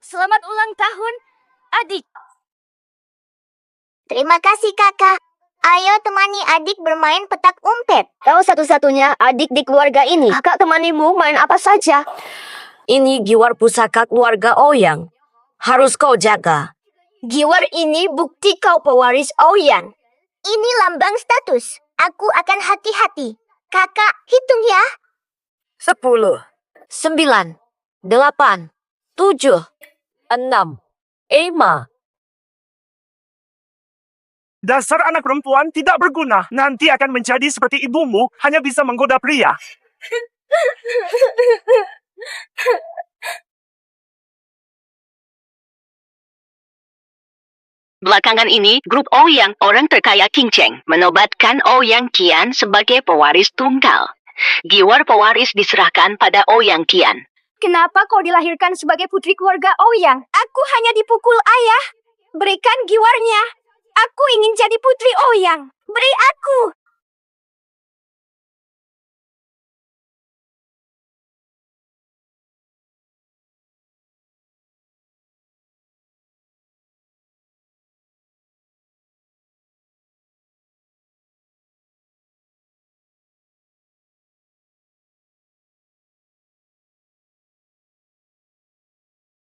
Selamat ulang tahun, adik. Terima kasih kakak. Ayo temani adik bermain petak umpet. Kau satu-satunya adik di keluarga ini. Kakak temanimu main apa saja. Ini giwar pusaka keluarga Ouyang. Harus kau jaga. Giwar ini bukti kau pewaris Ouyang. Ini lambang status. Aku akan hati-hati. Kakak, hitung ya. 10, 9, 8, 7, 6, 5. Dasar anak perempuan tidak berguna. Nanti akan menjadi seperti ibumu, hanya bisa menggoda pria. Belakangan ini, grup Ouyang, orang terkaya Qingcheng, menobatkan Ouyang Qian sebagai pewaris tunggal. Giwar pewaris diserahkan pada Ouyang Qian. Kenapa kau dilahirkan sebagai putri keluarga Ouyang? Aku hanya dipukul ayah. Berikan giwarnya. Aku ingin jadi putri Ouyang. Beri aku.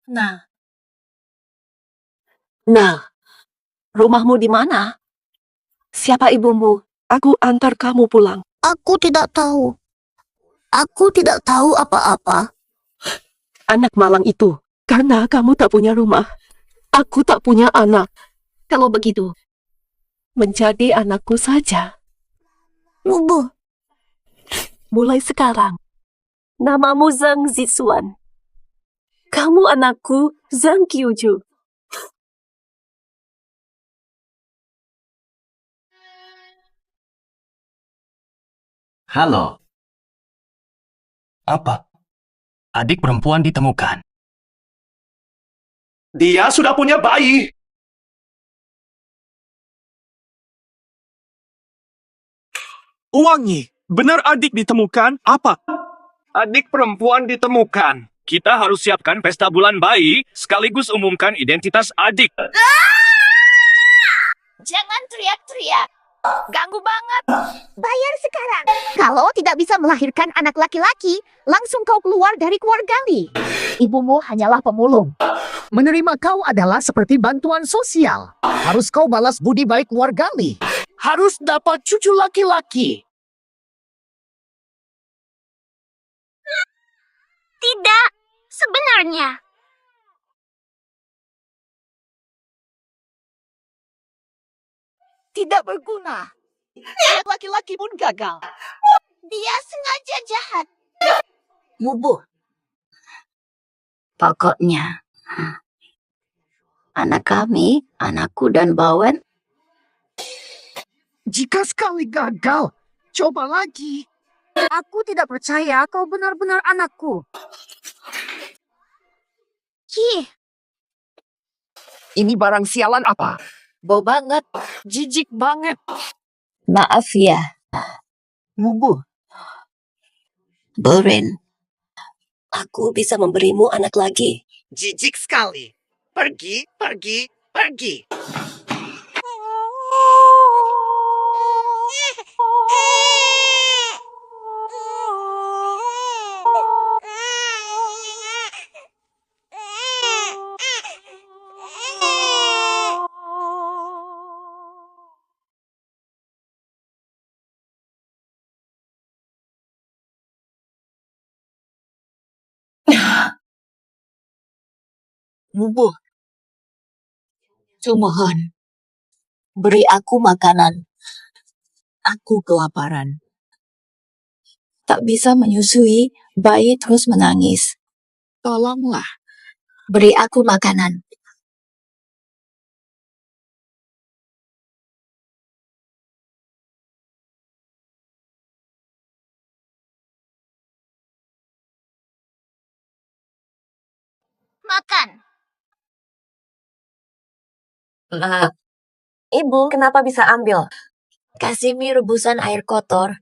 Nah, rumahmu di mana? Siapa ibumu? Aku antar kamu pulang. Aku tidak tahu. Aku tidak tahu apa-apa. Anak malang itu, karena kamu tak punya rumah. Aku tak punya anak. Kalau begitu, menjadi anakku saja. Lubu. Mulai sekarang, namamu Zhang Zixuan. Kamu anakku Zhang Qiuju. Halo. Apa? Adik perempuan ditemukan. Dia sudah punya bayi. Uwangi, benar adik ditemukan? Apa? Adik perempuan ditemukan. Kita harus siapkan pesta bulan bayi, sekaligus umumkan identitas adik. Jangan teriak-teriak. Ganggu banget. Bayar sekarang. Kalau tidak bisa melahirkan anak laki-laki, langsung kau keluar dari keluarga Li. Ibumu hanyalah pemulung. Menerima kau adalah seperti bantuan sosial. Harus kau balas budi baik keluarga Li. Harus dapat cucu laki-laki. Tidak, sebenarnya. Tidak berguna. Anak laki-laki pun gagal. Dia sengaja jahat. Mubuh. Pokoknya, anak kami, anakku dan Bawen, Jika sekali gagal, coba lagi. Aku tidak percaya kau benar-benar anakku. Ini barang sialan apa? Bau banget. Jijik banget. maaf ya, Mubuh. Boren. Aku bisa memberimu anak lagi. Jijik sekali. Pergi, pergi, pergi. Mubuh. Mohon, beri aku makanan. Aku kelaparan. Tak bisa menyusui, bayi terus menangis. Tolonglah. Beri aku makanan. Makan. Ibu, kenapa bisa ambil? Kasih mie rebusan air kotor.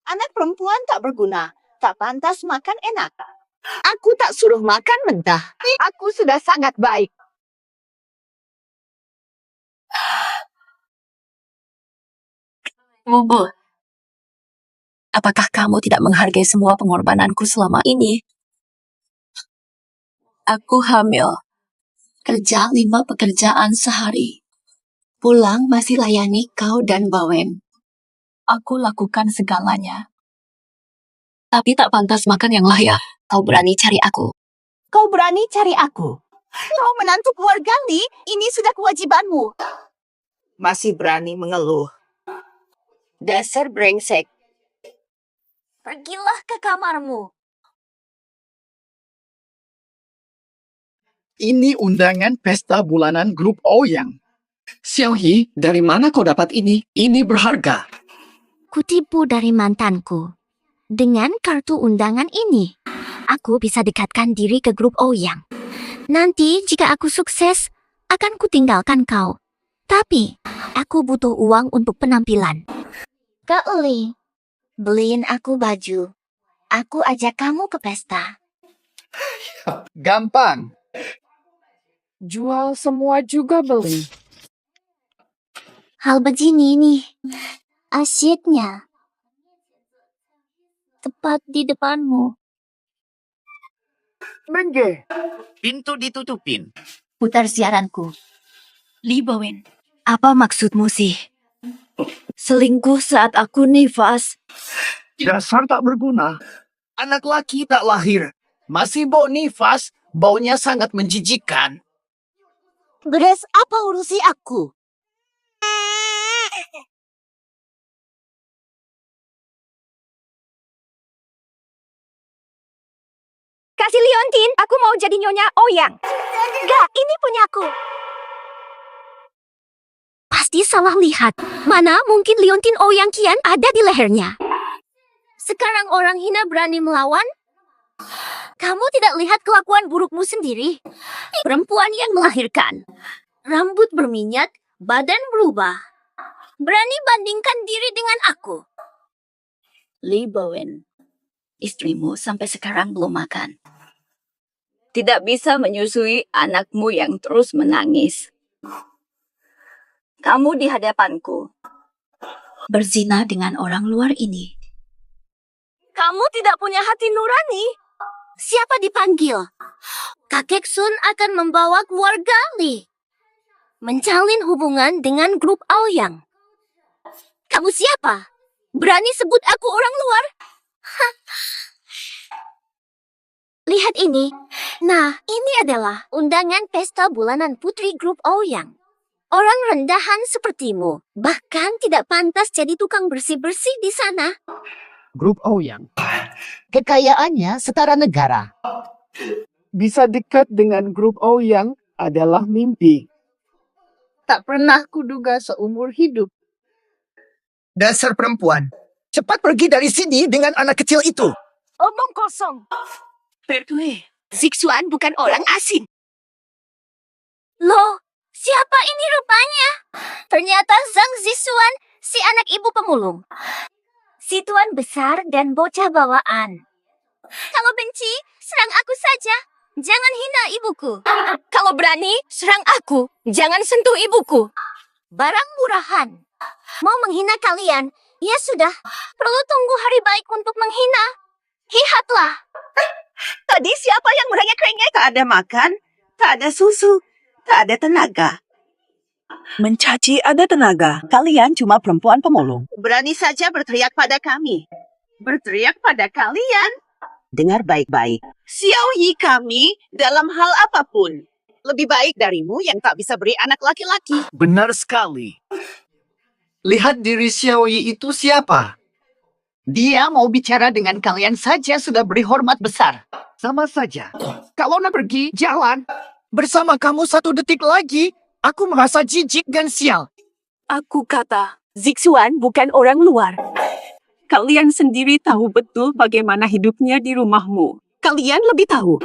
Anak perempuan tak berguna. Tak pantas makan enak. Aku tak suruh makan mentah. Aku sudah sangat baik. Bubu, apakah kamu tidak menghargai semua pengorbananku selama ini? Aku hamil. Kerja 5 pekerjaan sehari. Pulang masih layani kau dan Bawen. Aku lakukan segalanya. Tapi tak pantas makan yang layak. Kau berani cari aku. Kau berani cari aku. Kau menantu keluarga Li, ini sudah kewajibanmu. Masih berani mengeluh. Dasar brengsek. Pergilah ke kamarmu. Ini undangan pesta bulanan grup Ouyang. Xiaoyi, dari mana kau dapat ini? Ini berharga. Kutipu dari mantanku. Dengan kartu undangan ini, aku bisa dekatkan diri ke grup Ouyang. Nanti jika aku sukses, akan kutinggalkan kau. Tapi, aku butuh uang untuk penampilan. Kak Li, beliin aku baju. Aku ajak kamu ke pesta. Gampang. Jual semua juga beli. Hal begini nih, asyiknya. Tepat di depanmu. Mengge. Pintu ditutupin. Putar siaranku. Li Bowen, apa maksudmu sih? Selingkuh saat aku nifas. Dasar tak berguna. Anak laki tak lahir. Masih bau nifas, baunya sangat menjijikkan. Beres apa urusi aku? Kasih Leontin, aku mau jadi nyonya Ouyang. Enggak, ini punyaku. Pasti salah lihat. Mana mungkin Leontin Ouyang Qian ada di lehernya. Sekarang orang hina berani melawan? Kamu tidak lihat kelakuan burukmu sendiri? Perempuan yang melahirkan. Rambut berminyak, badan berubah. Berani bandingkan diri dengan aku. Li Bowen, istrimu sampai sekarang belum makan. Tidak bisa menyusui anakmu yang terus menangis. Kamu di hadapanku. Berzina dengan orang luar ini. Kamu tidak punya hati nurani. Siapa dipanggil? Kakek Sun akan membawa keluarga Li. Menjalin hubungan dengan grup Aoyang. Kamu siapa? Berani sebut aku orang luar? Lihat ini. Nah, ini adalah undangan pesta bulanan putri grup Aoyang. Orang rendahan sepertimu bahkan tidak pantas jadi tukang bersih-bersih di sana. Grup Ouyang. Kekayaannya setara negara. Bisa dekat dengan grup Ouyang adalah mimpi. Tak pernah kuduga seumur hidup. Dasar perempuan. Cepat pergi dari sini dengan anak kecil itu. Omong kosong. Pertwee, Zixuan bukan orang asing. Loh, siapa ini rupanya? Ternyata Zhang Zixuan, si anak ibu pemulung. Si tuan besar dan bocah bawaan. Kalau benci, serang aku saja. Jangan hina ibuku. Kalau berani, serang aku. Jangan sentuh ibuku. Barang murahan. Mau menghina kalian? Ya sudah, perlu tunggu hari baik untuk menghina. Lihatlah. Tadi siapa yang merengek-rengek? Tak ada makan, tak ada susu, tak ada tenaga. Mencaci ada tenaga. Kalian cuma perempuan pemulung. Berani saja berteriak pada kami. Berteriak pada kalian. Dengar baik-baik. Xiaoyi kami dalam hal apapun. Lebih baik darimu yang tak bisa beri anak laki-laki. Benar sekali. Lihat diri Xiaoyi itu siapa? Dia mau bicara dengan kalian saja sudah beri hormat besar. Sama saja. Kalau nak pergi, jalan. Bersama kamu 1 detik lagi, aku merasa jijik dan sial. Aku kata, Zixuan bukan orang luar. Kalian sendiri tahu betul bagaimana hidupnya di rumahmu. Kalian lebih tahu.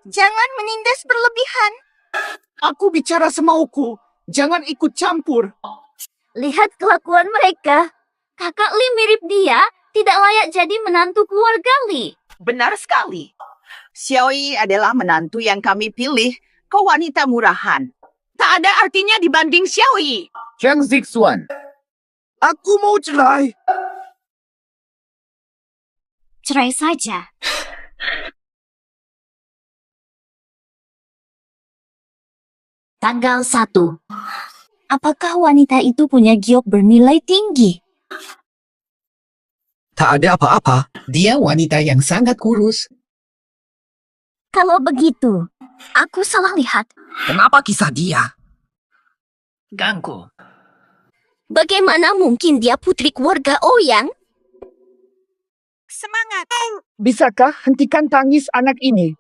Jangan menindas berlebihan. Aku bicara semauku. Jangan ikut campur. Lihat kelakuan mereka. Kakak Li mirip dia, tidak layak jadi menantu keluarga Li. Benar sekali. Xiaoyi adalah menantu yang kami pilih. Kau wanita murahan. Tak ada artinya dibanding Xiaoyi. Chang Zixuan. Aku mau cerai. Cerai saja. Tanggal 1. Apakah wanita itu punya giok bernilai tinggi? Tak ada apa-apa. Dia wanita yang sangat kurus. Kalau begitu, aku salah lihat. Kenapa kisah dia? Ganggu. Bagaimana mungkin dia putri keluarga Ouyang? Semangat. Bisakah hentikan tangis anak ini?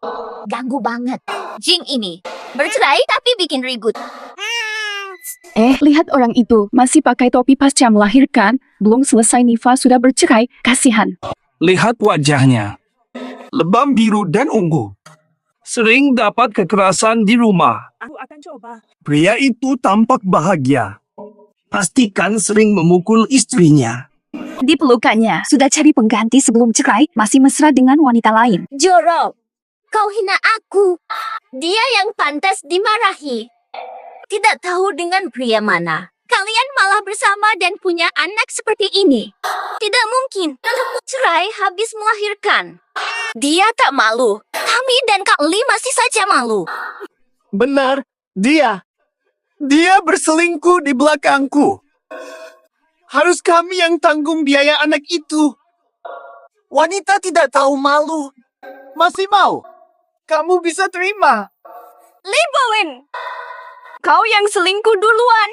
Ganggu banget. Jing ini bercerai tapi bikin ribut. Lihat orang itu, masih pakai topi pasca melahirkan, belum selesai Nifa sudah bercerai, kasihan. Lihat wajahnya. Lebam biru dan ungu. Sering dapat kekerasan di rumah. Aku akan coba. Pria itu tampak bahagia. Pastikan sering memukul istrinya. Dipelukannya, sudah cari pengganti sebelum cerai, masih mesra dengan wanita lain. Jorok, kau hina aku. Dia yang pantas dimarahi. Tidak tahu dengan pria mana. Kalian malah bersama dan punya anak seperti ini. Tidak mungkin. Cerai habis melahirkan. Dia tak malu. Kami dan Kak Li masih saja malu. Benar, dia. Dia berselingkuh di belakangku. Harus kami yang tanggung biaya anak itu. Wanita tidak tahu malu. Masih mau? Kamu bisa terima. Li Bowen, kau yang selingkuh duluan.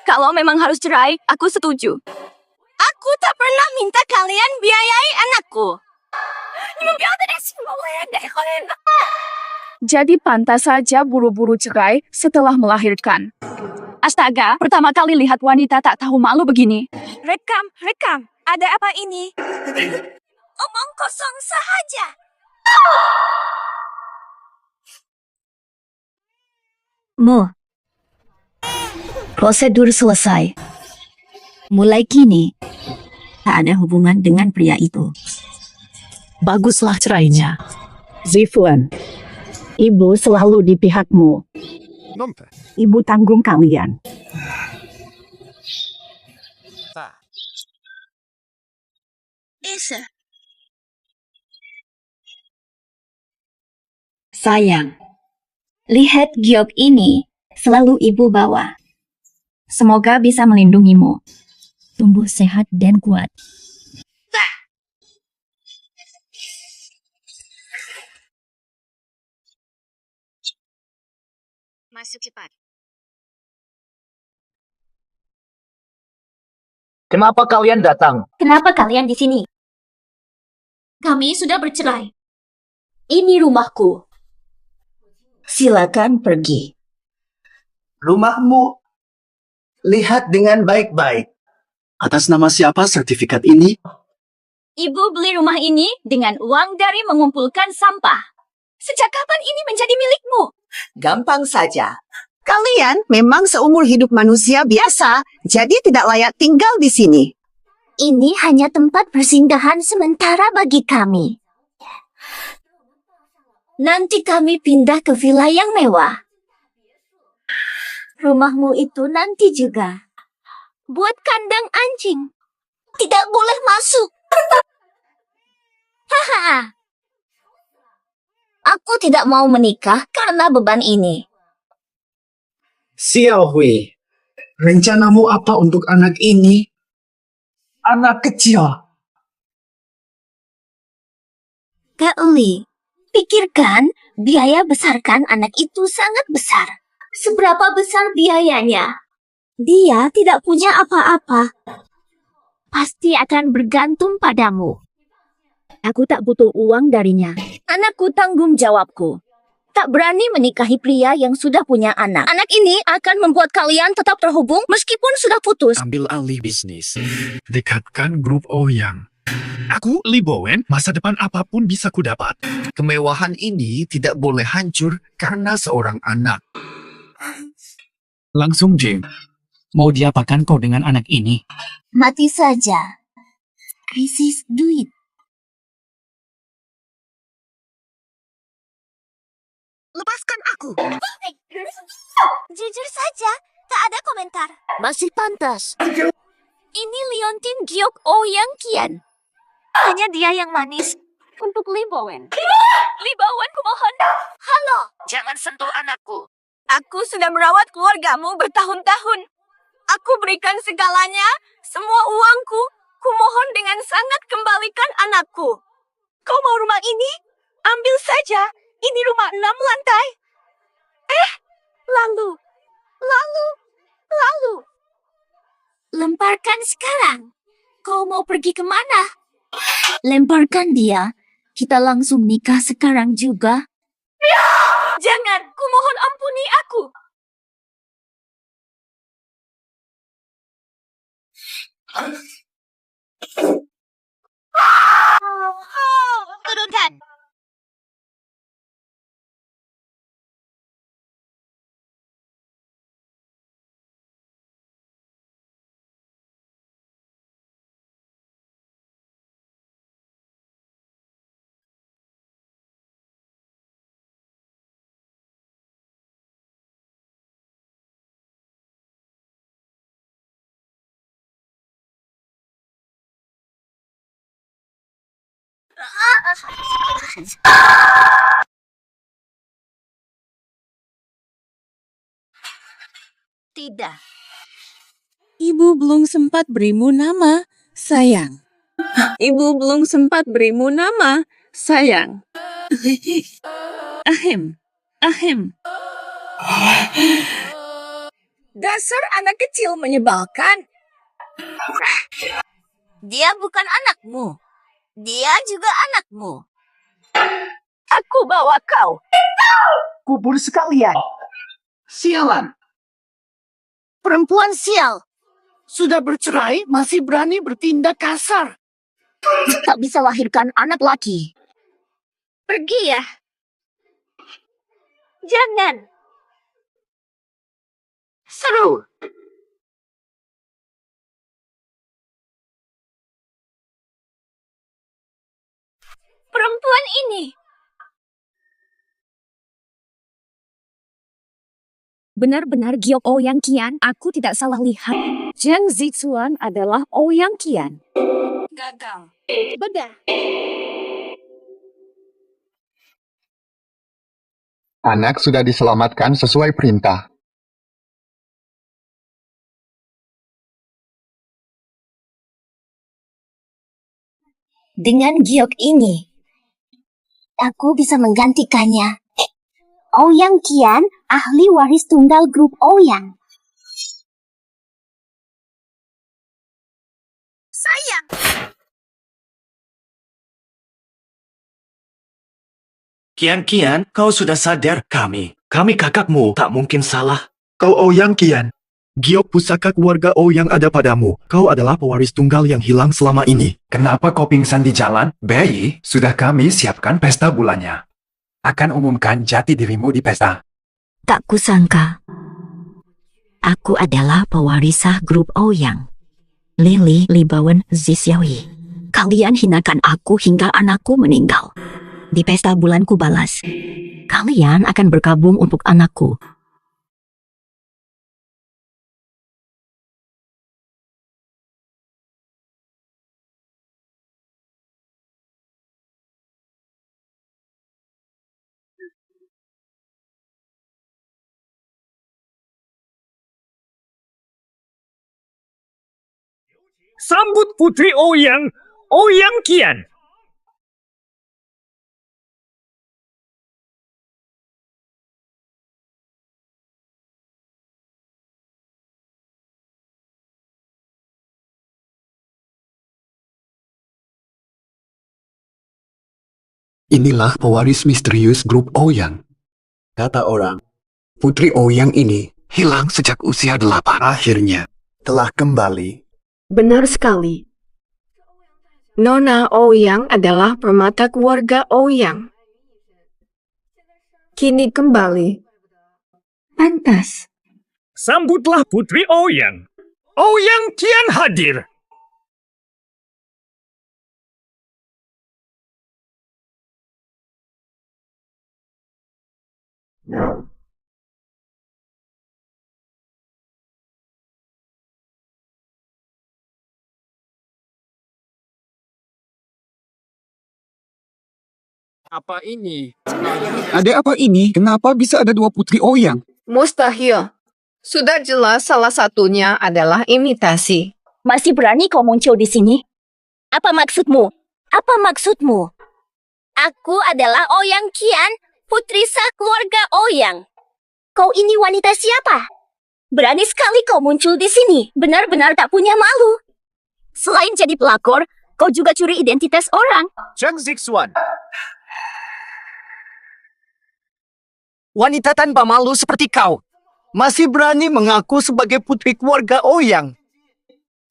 Kalau memang harus cerai, aku setuju. Aku tak pernah minta kalian biayai anakku. Jadi pantas saja buru-buru cerai setelah melahirkan. Astaga, pertama kali lihat wanita tak tahu malu begini. Rekam. Ada apa ini? Omong kosong sahaja. Prosedur selesai. Mulai kini, tak ada hubungan dengan pria itu. Baguslah cerainya. Zifuan, ibu selalu di pihakmu. Ibu tanggung kalian. Sayang, lihat giok ini selalu ibu bawa. Semoga bisa melindungimu. Tumbuh sehat dan kuat. Masuk cepat. Kenapa kalian datang? Kenapa kalian di sini? Kami sudah bercerai. Ini rumahku. Silakan pergi. Rumahmu. Lihat dengan baik-baik. Atas nama siapa sertifikat ini? Ibu beli rumah ini dengan uang dari mengumpulkan sampah. Sejak kapan ini menjadi milikmu? Gampang saja. Kalian memang seumur hidup manusia biasa, jadi tidak layak tinggal di sini. Ini hanya tempat persinggahan sementara bagi kami. Nanti kami pindah ke villa yang mewah. Rumahmu itu nanti juga. Buat kandang anjing. Tidak boleh masuk. Haha. Aku tidak mau menikah karena beban ini. Xiaohui, rencanamu apa untuk anak ini? Anak kecil. Kak Li, pikirkan biaya besarkan anak itu sangat besar. Seberapa besar biayanya? Dia tidak punya apa-apa. Pasti akan bergantung padamu. Aku tak butuh uang darinya. Anakku tanggung jawabku. Tak berani menikahi pria yang sudah punya anak. Anak ini akan membuat kalian tetap terhubung meskipun sudah putus. Ambil alih bisnis. Dekatkan grup Ouyang. Aku, Li Bowen, masa depan apapun bisa kudapat. Kemewahan ini tidak boleh hancur karena seorang anak. Langsung, Jim. Mau diapakan kau dengan anak ini? Mati saja. Krisis duit. Lepaskan aku. Jujur saja, tak ada komentar. Masih pantas. Ini Liontin Giok Ouyang Kian. Hanya dia yang manis. Untuk Lee Bowen. Lee Bowen, kumohon. Halo. Jangan sentuh anakku. Aku sudah merawat keluargamu bertahun-tahun. Aku berikan segalanya, semua uangku. Kumohon dengan sangat kembalikan anakku. Kau mau rumah ini? Ambil saja. Ini rumah 6 lantai. Lalu. Lemparkan sekarang. Kau mau pergi kemana? Lemparkan dia. Kita langsung nikah sekarang juga. Jangan, kumohon ampuni aku. Turunkan. Tidak. Ibu belum sempat berimu nama, sayang. Ibu belum sempat berimu nama, sayang. Ahem. Dasar anak kecil menyebalkan. Dia bukan anakmu. Dia juga anakmu. Aku bawa kau. Kubur sekalian. Sialan. Perempuan sial. Sudah bercerai, masih berani bertindak kasar. Tak bisa lahirkan anak laki. Pergi ya. Jangan. Seru. Perempuan ini. Benar-benar Giok Ouyang Kian, aku tidak salah lihat. Zhang Zixuan adalah Ouyang Kian. Gagal. Bedah. Anak sudah diselamatkan sesuai perintah. Dengan giok ini, aku bisa menggantikannya. Ouyang Kian, ahli waris tunggal grup Ouyang. Sayang. Kian, kau sudah sadar kami kakakmu tak mungkin salah. Kau Ouyang Kian. Giok pusaka keluarga Ouyang ada padamu. Kau adalah pewaris tunggal yang hilang selama ini. Kenapa kau pingsan di jalan? Bayi, sudah kami siapkan pesta bulannya. Akan umumkan jati dirimu di pesta. Tak kusangka. Aku adalah pewarisah grup Ouyang. Lily Libawen Zisiawi. Kalian hinakan aku hingga anakku meninggal. Di pesta bulanku balas. Kalian akan berkabung untuk anakku. Sambut Putri Ouyang Kian. Inilah pewaris misterius grup Ouyang. Kata orang, Putri Ouyang ini hilang sejak usia 8. Akhirnya telah kembali. Benar sekali. Nona Ouyang adalah permata keluarga Ouyang. Kini kembali. Pantas. Sambutlah Putri Ouyang. Ouyang Kian hadir. Apa ini? Ada apa ini? Kenapa bisa ada dua putri Ouyang? Mustahil. Sudah jelas salah satunya adalah imitasi. Masih berani kau muncul di sini? Apa maksudmu? Apa maksudmu? Aku adalah Ouyang Qian, putri sah keluarga Ouyang. Kau ini wanita siapa? Berani sekali kau muncul di sini. Benar-benar tak punya malu. Selain jadi pelakor, kau juga curi identitas orang. Zheng Zixuan. Wanita tanpa malu seperti kau masih berani mengaku sebagai putri keluarga Ouyang.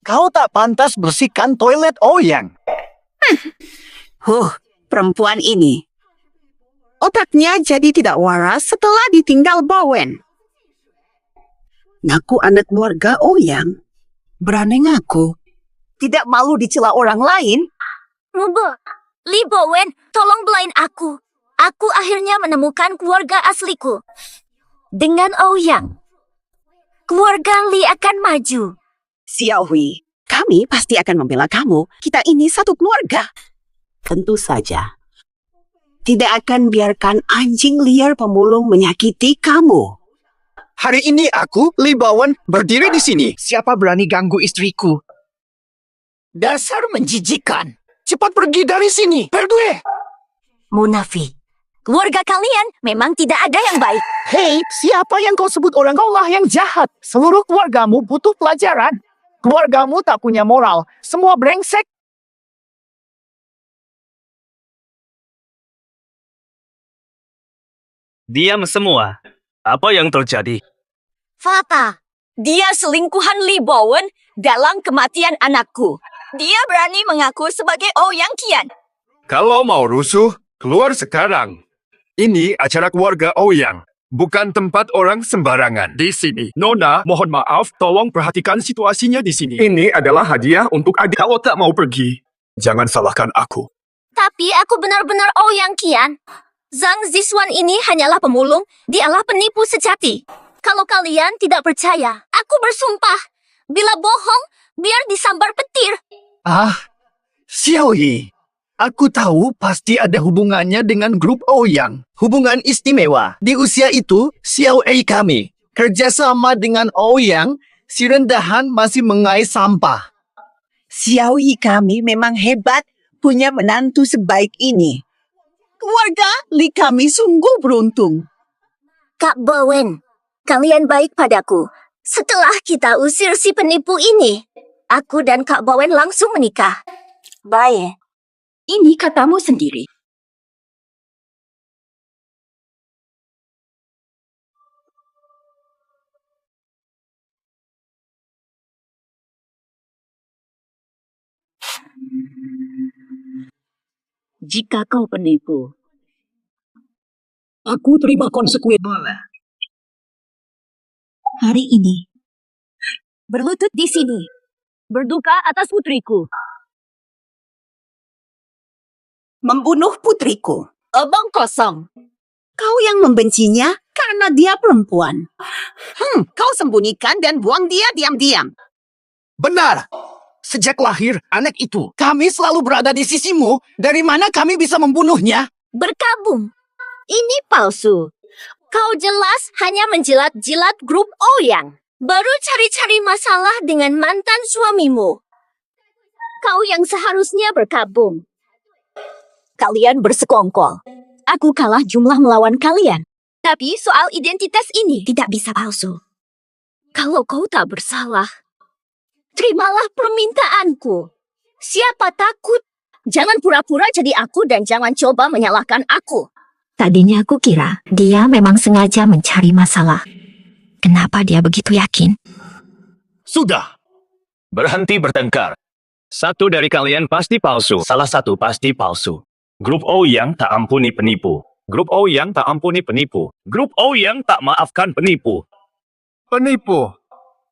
Kau tak pantas bersihkan toilet Ouyang. Perempuan ini. Otaknya jadi tidak waras setelah ditinggal Bowen. Ngaku anak keluarga Ouyang. Berani ngaku. Tidak malu dicela orang lain. Mubo, Li Bowen, tolong belain aku. Aku akhirnya menemukan keluarga asliku. Dengan Ouyang, keluarga Li akan maju. Xiao Hui, kami pasti akan membela kamu. Kita ini satu keluarga. Tentu saja. Tidak akan biarkan anjing liar pemulung menyakiti kamu. Hari ini aku, Li Bowen, berdiri di sini. Siapa berani ganggu istriku? Dasar menjijikan. Cepat pergi dari sini. Berdua. Munafik. Keluarga kalian memang tidak ada yang baik. Hei, siapa yang kau sebut orang? Kaulah yang jahat. Seluruh keluargamu butuh pelajaran. Keluargamu tak punya moral. Semua brengsek. Diam semua. Apa yang terjadi? Fakta. Dia selingkuhan Li Bowen dalam kematian anakku. Dia berani mengaku sebagai Ouyang Qian. Kalau mau rusuh, keluar sekarang. Ini acara keluarga Ouyang, bukan tempat orang sembarangan. Di sini, Nona, mohon maaf, tolong perhatikan situasinya di sini. ini adalah hadiah untuk adik. Kalau tak mau pergi, jangan salahkan aku. Tapi aku benar-benar Ouyang Qian. Zhang Zixuan ini hanyalah pemulung, dialah penipu sejati. Kalau kalian tidak percaya, aku bersumpah. Bila bohong, biar disambar petir. Xiao Yi. Aku tahu pasti ada hubungannya dengan grup Ouyang. Hubungan istimewa. Di usia itu, Xiao Yi kami. Kerjasama dengan Ouyang, si rendahan masih mengais sampah. Xiao Yi kami memang hebat punya menantu sebaik ini. Keluarga Li kami sungguh beruntung. Kak Bowen, kalian baik padaku. Setelah kita usir si penipu ini, aku dan Kak Bowen langsung menikah. Baik. Ini katamu sendiri. Jika kau penipu, aku terima konsekuensinya. Hari ini, berlutut di sini, berduka atas putriku. Membunuh putriku. Omong kosong. Kau yang membencinya karena dia perempuan. Kau sembunyikan dan buang dia diam-diam. Benar. Sejak lahir anak itu, kami selalu berada di sisimu. Dari mana kami bisa membunuhnya? Berkabung. Ini palsu. Kau jelas hanya menjilat-jilat grup Ouyang. Baru cari-cari masalah dengan mantan suamimu. Kau yang seharusnya berkabung. Kalian bersekongkol. Aku kalah jumlah melawan kalian. Tapi soal identitas ini tidak bisa palsu. Kalau kau tak bersalah, terimalah permintaanku. Siapa takut? Jangan pura-pura jadi aku dan jangan coba menyalahkan aku. Tadinya aku kira dia memang sengaja mencari masalah. Kenapa dia begitu yakin? Sudah. Berhenti bertengkar. Satu dari kalian pasti palsu. Salah satu pasti palsu. Grup Ouyang tak ampuni penipu. Grup Ouyang tak ampuni penipu. Grup Ouyang tak maafkan penipu. Penipu.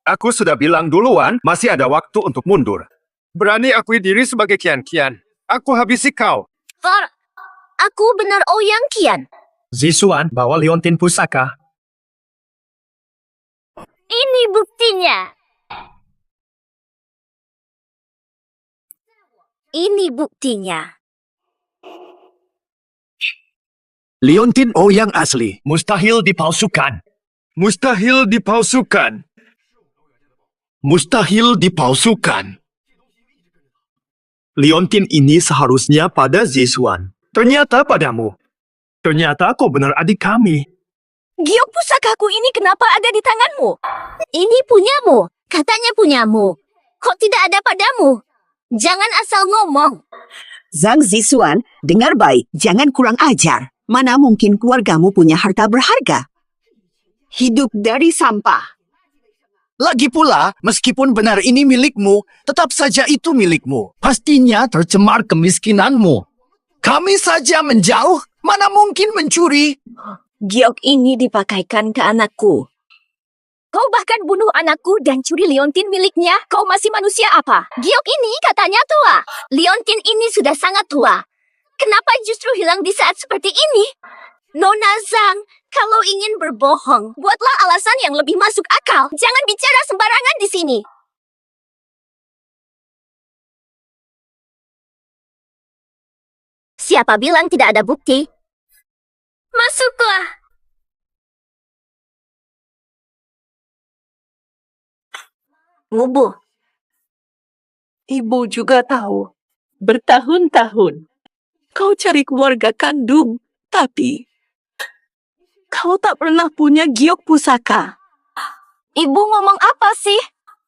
Aku sudah bilang duluan, masih ada waktu untuk mundur. Berani akui diri sebagai Qian. Aku habisi kau. Aku benar Ouyang Qian. Zisuan, bawa liontin pusaka. Ini buktinya. Ini buktinya. Liontin Ouyang asli. Mustahil dipalsukan. Mustahil dipalsukan. Mustahil dipalsukan. Liontin ini seharusnya pada Zisuan. Ternyata padamu. Ternyata kau benar adik kami. Giok pusakaku ini kenapa ada di tanganmu? Ini punyamu. Katanya punyamu. Kok tidak ada padamu? Jangan asal ngomong. Zhang Zisuan, dengar baik, jangan kurang ajar. Mana mungkin keluargamu punya harta berharga? Hidup dari sampah. Lagi pula, meskipun benar ini milikmu, tetap saja itu milikmu. Pastinya tercemar kemiskinanmu. Kami saja menjauh, mana mungkin mencuri? Giok ini dipakaikan ke anakku. Kau bahkan bunuh anakku dan curi liontin miliknya. Kau masih manusia apa? Giok ini katanya tua. Liontin ini sudah sangat tua. Kenapa justru hilang di saat seperti ini? Nona Zhang, kalau ingin berbohong, buatlah alasan yang lebih masuk akal. Jangan bicara sembarangan di sini. Siapa bilang tidak ada bukti? Masuklah. Ngubu. Ibu juga tahu. Bertahun-tahun. Kau cari keluarga kandung. Tapi kau tak pernah punya giok pusaka. Ibu ngomong apa sih?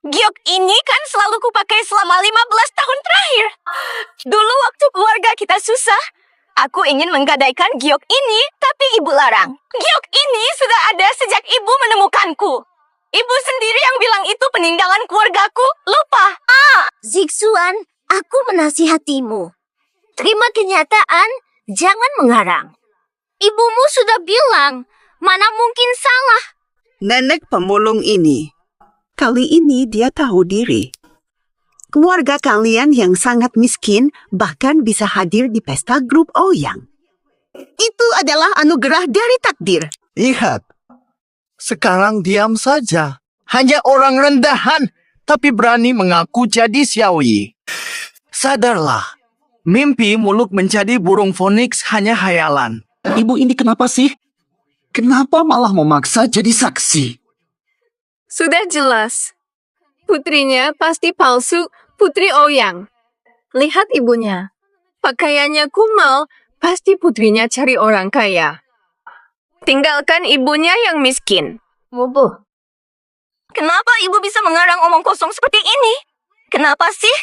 Giok ini kan selalu kupakai selama 15 tahun terakhir. Dulu waktu keluarga kita susah, aku ingin menggadaikan giok ini, tapi ibu larang. Giok ini sudah ada sejak ibu menemukanku. Ibu sendiri yang bilang itu peninggalan keluargaku. Lupa. Zixuan, aku menasihatimu. Terima kenyataan, jangan mengarang. Ibumu sudah bilang, mana mungkin salah. Nenek pemulung ini, kali ini dia tahu diri. Keluarga kalian yang sangat miskin bahkan bisa hadir di pesta grup Ouyang. Itu adalah anugerah dari takdir. Lihat, sekarang diam saja. Hanya orang rendahan, tapi berani mengaku jadi Xiaoyi. Sadarlah, mimpi muluk menjadi burung phoenix hanya hayalan. Ibu ini kenapa sih? Kenapa malah memaksa jadi saksi? Sudah jelas. Putrinya pasti palsu, Putri Ouyang. Lihat ibunya. Pakaiannya kumal, pasti putrinya cari orang kaya. Tinggalkan ibunya yang miskin. Ngubu. Kenapa ibu bisa mengarang omong kosong seperti ini? Kenapa sih?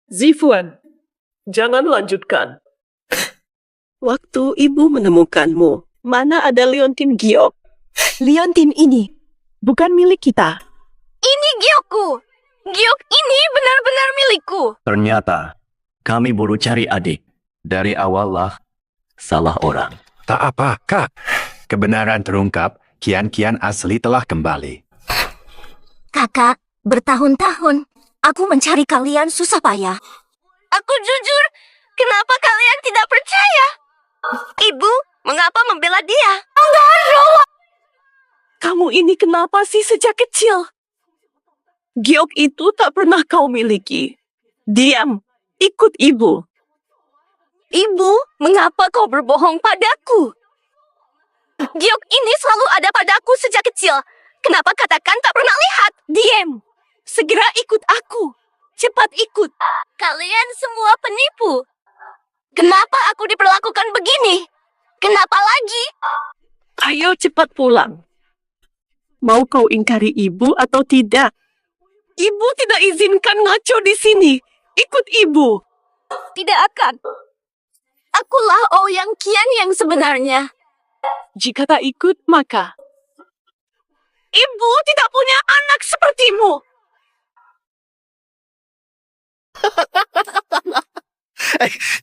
Zifuan, jangan lanjutkan. Waktu ibu menemukanmu, mana ada liontin giok? Liontin ini bukan milik kita. Ini giokku. Giok ini benar-benar milikku. Ternyata, kami baru cari adik. Dari awal lah, salah orang. Tak apa, Kak. Kebenaran terungkap, kian-kian asli telah kembali. Kakak, bertahun-tahun aku mencari kalian susah payah. Aku jujur, kenapa kalian tidak percaya? Ibu, mengapa membela dia? Kamu ini kenapa sih sejak kecil? Giok itu tak pernah kau miliki. Diam, ikut ibu. Ibu, mengapa kau berbohong padaku? Giok ini selalu ada padaku sejak kecil. Kenapa katakan tak pernah lihat? Diam, segera ikut aku. Cepat ikut. Kalian semua penipu. Kenapa aku diperlakukan begini? Kenapa lagi? Ayo cepat pulang. Mau kau ingkari ibu atau tidak? Ibu tidak izinkan ngaco di sini. Ikut ibu. Tidak akan. Akulah Ouyang Qian yang sebenarnya. Jika tak ikut, maka ibu tidak punya anak sepertimu.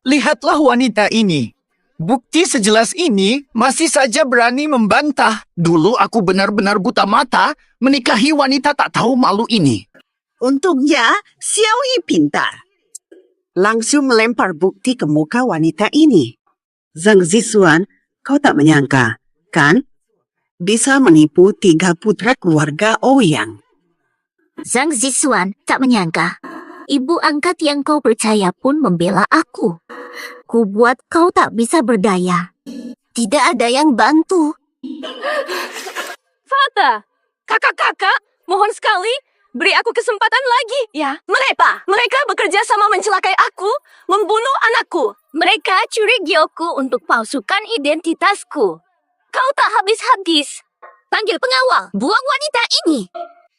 Lihatlah wanita ini. Bukti sejelas ini masih saja berani membantah. Dulu aku benar-benar buta mata menikahi wanita tak tahu malu ini. Untungnya, Xiaoyi pintar. Langsung melempar bukti ke muka wanita ini. Zhang Zixuan, kau tak menyangka, kan? Bisa menipu 3 putra keluarga Ouyang. Zhang Zixuan tak menyangka. Ibu angkat yang kau percaya pun membela aku. Ku buat kau tak bisa berdaya. Tidak ada yang bantu. Fata, kakak-kakak, mohon sekali, beri aku kesempatan lagi, ya. Mereka bekerja sama mencelakai aku, membunuh anakku. Mereka curi Gyoku untuk palsukan identitasku. Kau tak habis-habis. Panggil pengawal, buang wanita ini.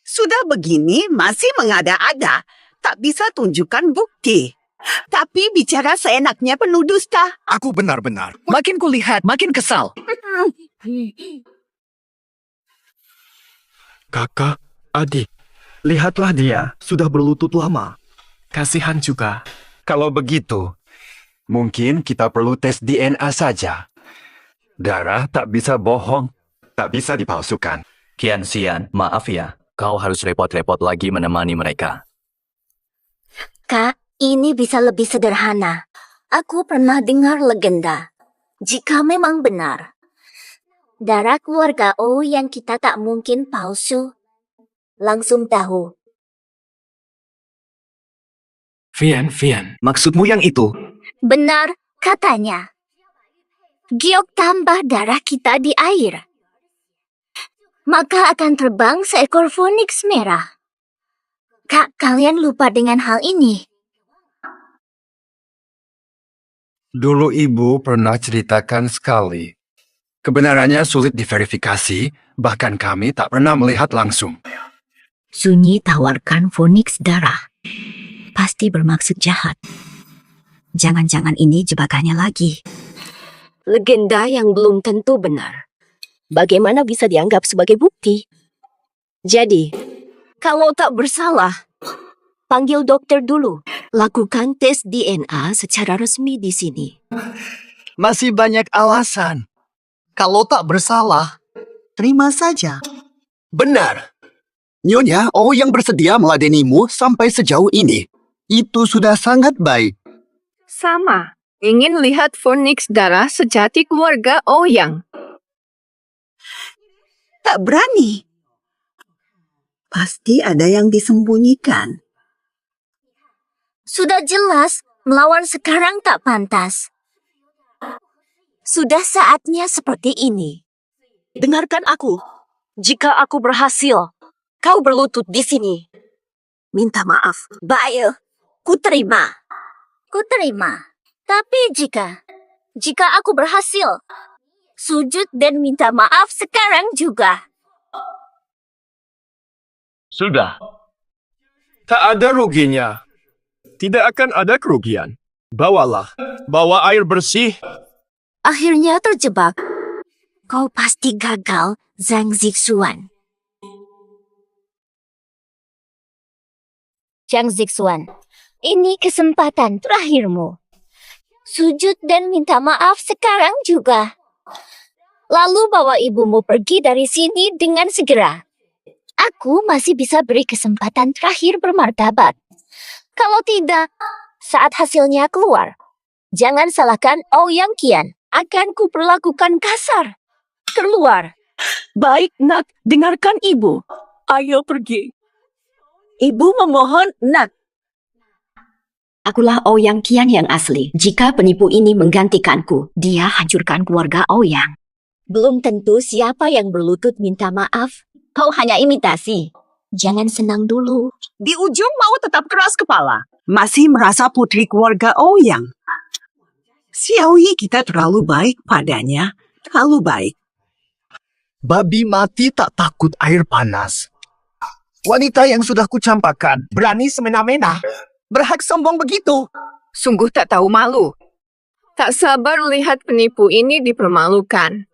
Sudah begini masih mengada-ada. Tak bisa tunjukkan bukti. Tapi bicara seenaknya penuh dusta. Aku benar-benar. Makin kulihat, makin kesal. Kakak, adik, lihatlah dia sudah berlutut lama. Kasihan juga. Kalau begitu, mungkin kita perlu tes DNA saja. Darah tak bisa bohong, tak bisa dipalsukan. Kian Sian, maaf ya. Kau harus repot-repot lagi menemani mereka. Kak, ini bisa lebih sederhana. Aku pernah dengar legenda. Jika memang benar, darah keluarga O yang kita tak mungkin palsu. Langsung tahu. Vian, Maksudmu yang itu? Benar katanya. Giok tambah darah kita di air. Maka akan terbang seekor Phoenix merah. Kak, kalian lupa dengan hal ini. Dulu ibu pernah ceritakan sekali. Kebenarannya sulit diverifikasi, bahkan kami tak pernah melihat langsung. Sunyi tawarkan Phoenix darah. Pasti bermaksud jahat. Jangan-jangan ini jebakannya lagi. Legenda yang belum tentu benar. Bagaimana bisa dianggap sebagai bukti? Jadi, kalau tak bersalah, panggil dokter dulu. Lakukan tes DNA secara resmi di sini. Masih banyak alasan. Kalau tak bersalah, terima saja. Benar. Nyonya, yang bersedia meladenimu sampai sejauh ini. Itu sudah sangat baik. Sama. Ingin lihat Phoenix darah sejati keluarga Ouyang. Tak berani. Pasti ada yang disembunyikan. Sudah jelas, melawan sekarang tak pantas. Sudah saatnya seperti ini. Dengarkan aku. Jika aku berhasil, kau berlutut di sini. Minta maaf. Baik, ku terima. Ku terima. Tapi jika aku berhasil, sujud dan minta maaf sekarang juga. Sudah. Tak ada ruginya. Tidak akan ada kerugian. Bawa air bersih. Akhirnya terjebak. Kau pasti gagal, Zhang Zixuan. Zhang Zixuan, ini kesempatan terakhirmu. Sujud dan minta maaf sekarang juga. Lalu bawa ibumu pergi dari sini dengan segera. Aku masih bisa beri kesempatan terakhir bermartabat. Kalau tidak, saat hasilnya keluar, jangan salahkan Ouyang Qian. Akan kuperlakukan kasar. Keluar. Baik, Nak. Dengarkan ibu. Ayo pergi. Ibu memohon, Nak. Akulah Ouyang Qian yang asli. Jika penipu ini menggantikanku, dia hancurkan keluarga Ouyang. Belum tentu siapa yang berlutut minta maaf. Kau hanya imitasi. Jangan senang dulu. Di ujung mau tetap keras kepala. Masih merasa putri keluarga Ouyang. Xiaoyi kita terlalu baik padanya. Terlalu baik. Babi mati tak takut air panas. Wanita yang sudah kucampakkan berani semena-mena. Berhak sombong begitu. Sungguh tak tahu malu. Tak sabar lihat penipu ini dipermalukan.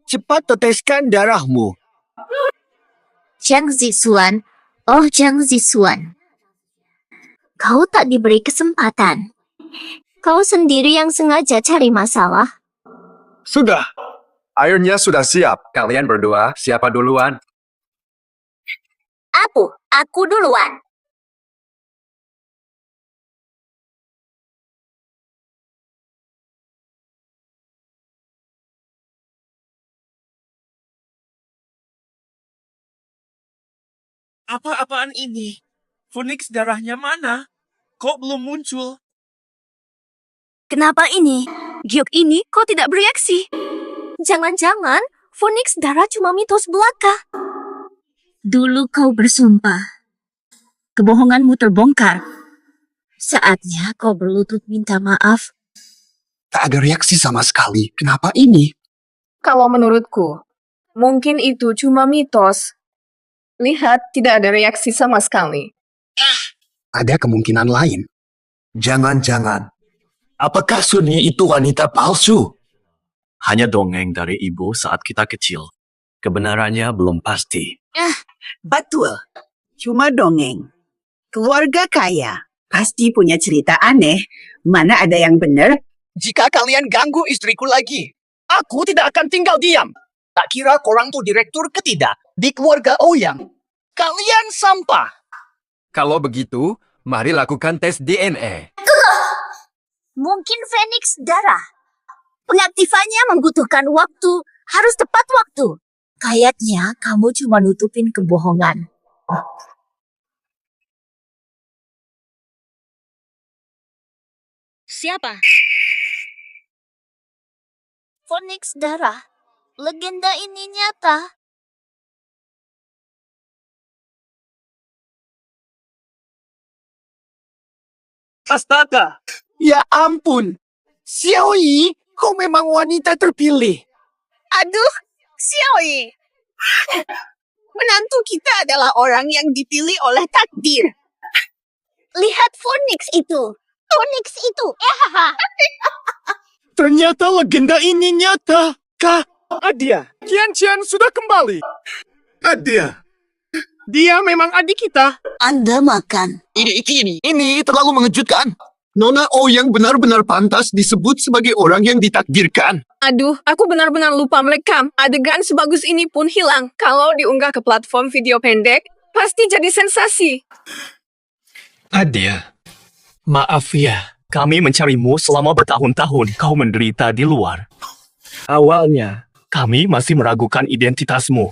Cepat teteskan darahmu. Zhang Zixuan, Zhang Zixuan. Kau tak diberi kesempatan. Kau sendiri yang sengaja cari masalah. Sudah. Airnya sudah siap. Kalian berdua siapa duluan? Aku duluan. Apa-apaan ini? Phoenix darahnya mana? Kok belum muncul? Kenapa ini? Giok ini kok tidak bereaksi? Jangan-jangan Phoenix darah cuma mitos belaka. Dulu kau bersumpah. Kebohonganmu terbongkar. Saatnya kau berlutut minta maaf. Tak ada reaksi sama sekali. Kenapa ini? Kalau menurutku, mungkin itu cuma mitos. Lihat, tidak ada reaksi sama sekali. Ada kemungkinan lain. Jangan-jangan. Apakah Sunyi itu wanita palsu? Hanya dongeng dari ibu saat kita kecil. Kebenarannya belum pasti. Betul. Cuma dongeng. Keluarga kaya pasti punya cerita aneh. Mana ada yang benar? Jika kalian ganggu istriku lagi, aku tidak akan tinggal diam. Tak kira korang tuh direktur ketidak di keluarga Ouyang. Kalian sampah. Kalau begitu, mari lakukan tes DNA. Mungkin Phoenix darah. Pengaktifannya membutuhkan waktu, harus tepat waktu. Kayaknya kamu cuma nutupin kebohongan. Siapa? Phoenix darah. Legenda ini nyata. Astaga. Ya ampun. Xiaoyi, kau memang wanita terpilih. Aduh, Xiaoyi. Menantu kita adalah orang yang dipilih oleh takdir. Lihat Phoenix itu. Phoenix itu. Ternyata legenda ini nyata. Kak, Adia, Qian sudah kembali. Adia, dia memang adik kita. Anda makan. Ini terlalu mengejutkan. Nona Ouyang benar-benar pantas disebut sebagai orang yang ditakdirkan. Aduh, aku benar-benar lupa merekam. Adegan sebagus ini pun hilang. Kalau diunggah ke platform video pendek, pasti jadi sensasi. Adia, maaf ya. Kami mencarimu selama bertahun-tahun. Kau menderita di luar. Awalnya, kami masih meragukan identitasmu.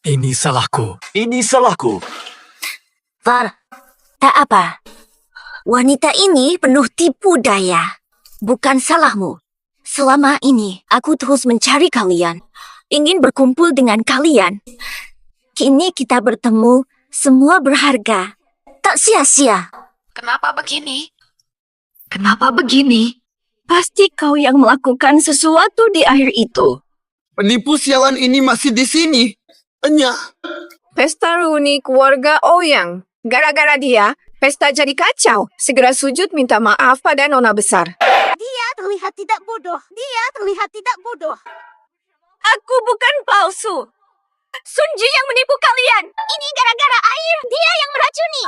Ini salahku. Ini salahku. Var, tak apa. Wanita ini penuh tipu daya. Bukan salahmu. Selama ini, aku terus mencari kalian. Ingin berkumpul dengan kalian. Kini kita bertemu, semua berharga. Tak sia-sia. Kenapa begini? Kenapa begini? Pasti kau yang melakukan sesuatu di akhir itu. Penipu sialan ini masih di sini. Enya. Pesta reuni keluarga Ouyang. Gara-gara dia, pesta jadi kacau. Segera sujud minta maaf pada nona besar. Dia terlihat tidak bodoh. Aku bukan palsu. Sunji yang menipu kalian. Ini gara-gara air. Dia yang meracuni.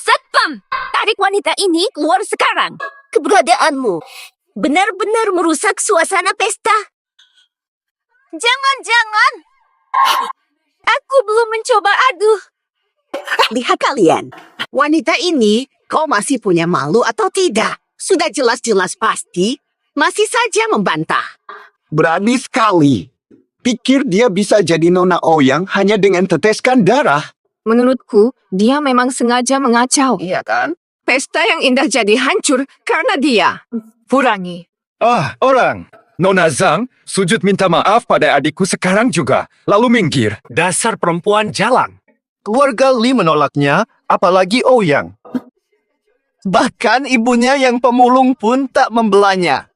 Satpam, tarik wanita ini keluar sekarang. Keberadaanmu benar-benar merusak suasana pesta. Jangan-jangan. Aku belum mencoba aduh. Lihat kalian. Wanita ini, kau masih punya malu atau tidak? Sudah jelas-jelas pasti, masih saja membantah. Berani sekali. Pikir dia bisa jadi Nona Ouyang hanya dengan teteskan darah. Menurutku, dia memang sengaja mengacau. Iya kan? Pesta yang indah jadi hancur karena dia. Kurangi. Orang. Nona Zhang, sujud minta maaf pada adikku sekarang juga. Lalu minggir. Dasar perempuan jalan. Keluarga Li menolaknya, apalagi Ouyang. Bahkan ibunya yang pemulung pun tak membelanya.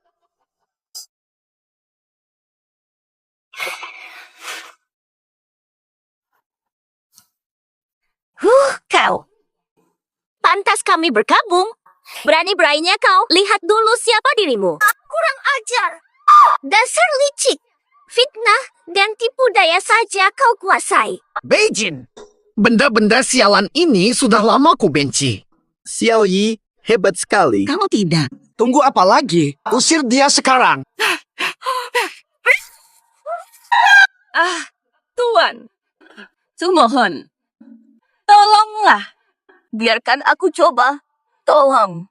Kau. Pantas kami berkabung. Berani-beraninya kau lihat dulu siapa dirimu. Kurang ajar. Dasar licik. Fitnah dan tipu daya saja kau kuasai. Beijing. Benda-benda sialan ini sudah lama ku benci. Xiaoyi hebat sekali. Kalau tidak. Tunggu apa lagi? Usir dia sekarang. Tuan. Sumohon. Tolonglah. Biarkan aku coba. Tolong.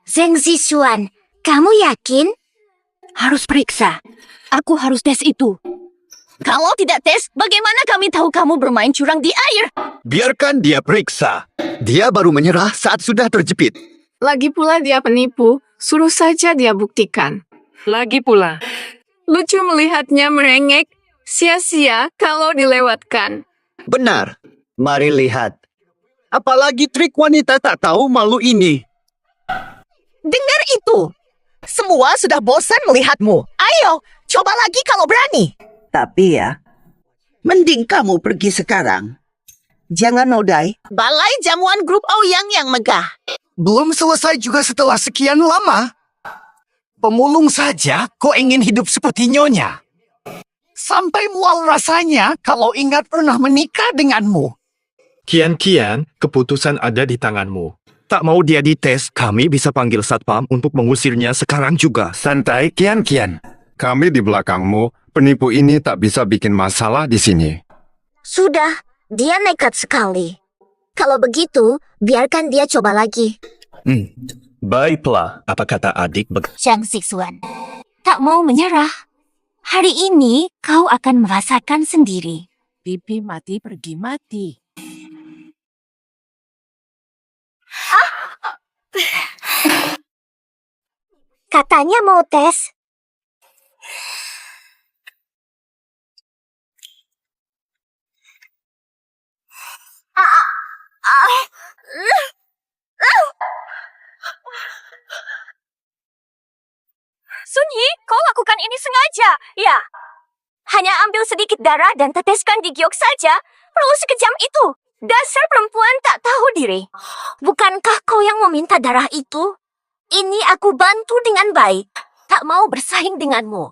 Zheng Zixuan, kamu yakin? Harus periksa. Aku harus tes itu. Kalau tidak tes, bagaimana kami tahu kamu bermain curang di air? Biarkan dia periksa. Dia baru menyerah saat sudah terjepit. Lagi pula dia penipu, suruh saja dia buktikan. Lagi pula, Lucu melihatnya merengek, sia-sia kalau dilewatkan. Benar. Mari lihat. Apalagi trik wanita tak tahu malu ini. Dengar itu. Semua sudah bosan melihatmu. Ayo, coba lagi kalau berani. Tapi ya, mending kamu pergi sekarang. Jangan nodai. Balai jamuan grup Ouyang yang megah. Belum selesai juga setelah sekian lama. Pemulung saja kok ingin hidup seperti nyonya. Sampai mual rasanya kalau ingat pernah menikah denganmu. Kian, keputusan ada di tanganmu. Tak mau dia dites, kami bisa panggil satpam untuk mengusirnya sekarang juga. Santai, Kian. Kami di belakangmu. Penipu ini tak bisa bikin masalah di sini. Sudah, dia nekat sekali. Kalau begitu, biarkan dia coba lagi. Baiklah, apa kata adik? Zhang Zixuan, tak mau menyerah. Hari ini kau akan merasakan sendiri. Pipi mati pergi mati. Katanya mau tes. Sunyi, kau lakukan ini sengaja, ya? Hanya ambil sedikit darah dan teteskan di giok saja. Perlu sekejam itu. Dasar perempuan tak tahu diri. Bukankah kau yang meminta darah itu? Ini aku bantu dengan baik. Tak mau bersaing denganmu.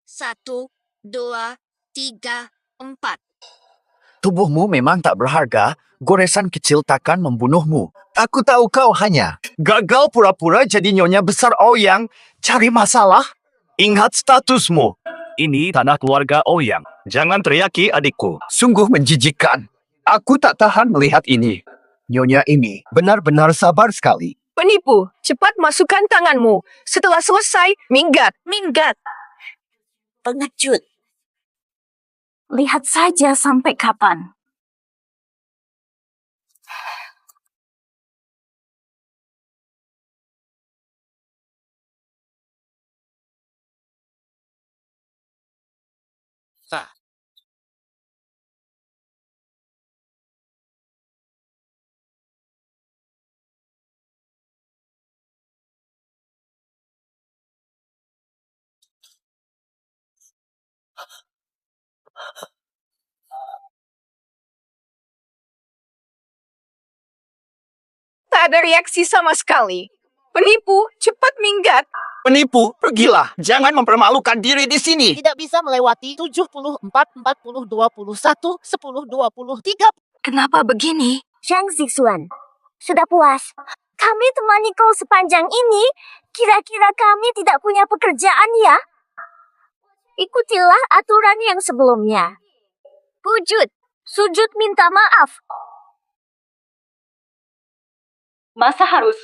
1, 2, 3, 4. Tubuhmu memang tak berharga. Goresan kecil takkan membunuhmu. Aku tahu kau hanya gagal pura-pura jadi nyonya besar Ouyang. Cari masalah. Ingat statusmu. Ini tanah keluarga Ouyang. Jangan teriaki adikku. Sungguh menjijikkan. Aku tak tahan melihat ini. Nyonya ini benar-benar sabar sekali. Penipu, cepat masukkan tanganmu. Setelah selesai, minggat. Pengecut. Lihat saja sampai kapan. Tak ada reaksi sama sekali. Penipu, cepat minggat. Penipu, pergilah. Jangan mempermalukan diri di sini. Tidak bisa melewati 74, 40, 21, 10, 20, 30. Kenapa begini? Zhang Zixuan, sudah puas. Kami temani kau sepanjang ini. Kira-kira kami tidak punya pekerjaan ya? Ikutilah aturan yang sebelumnya. Sujud minta maaf. Masa harus?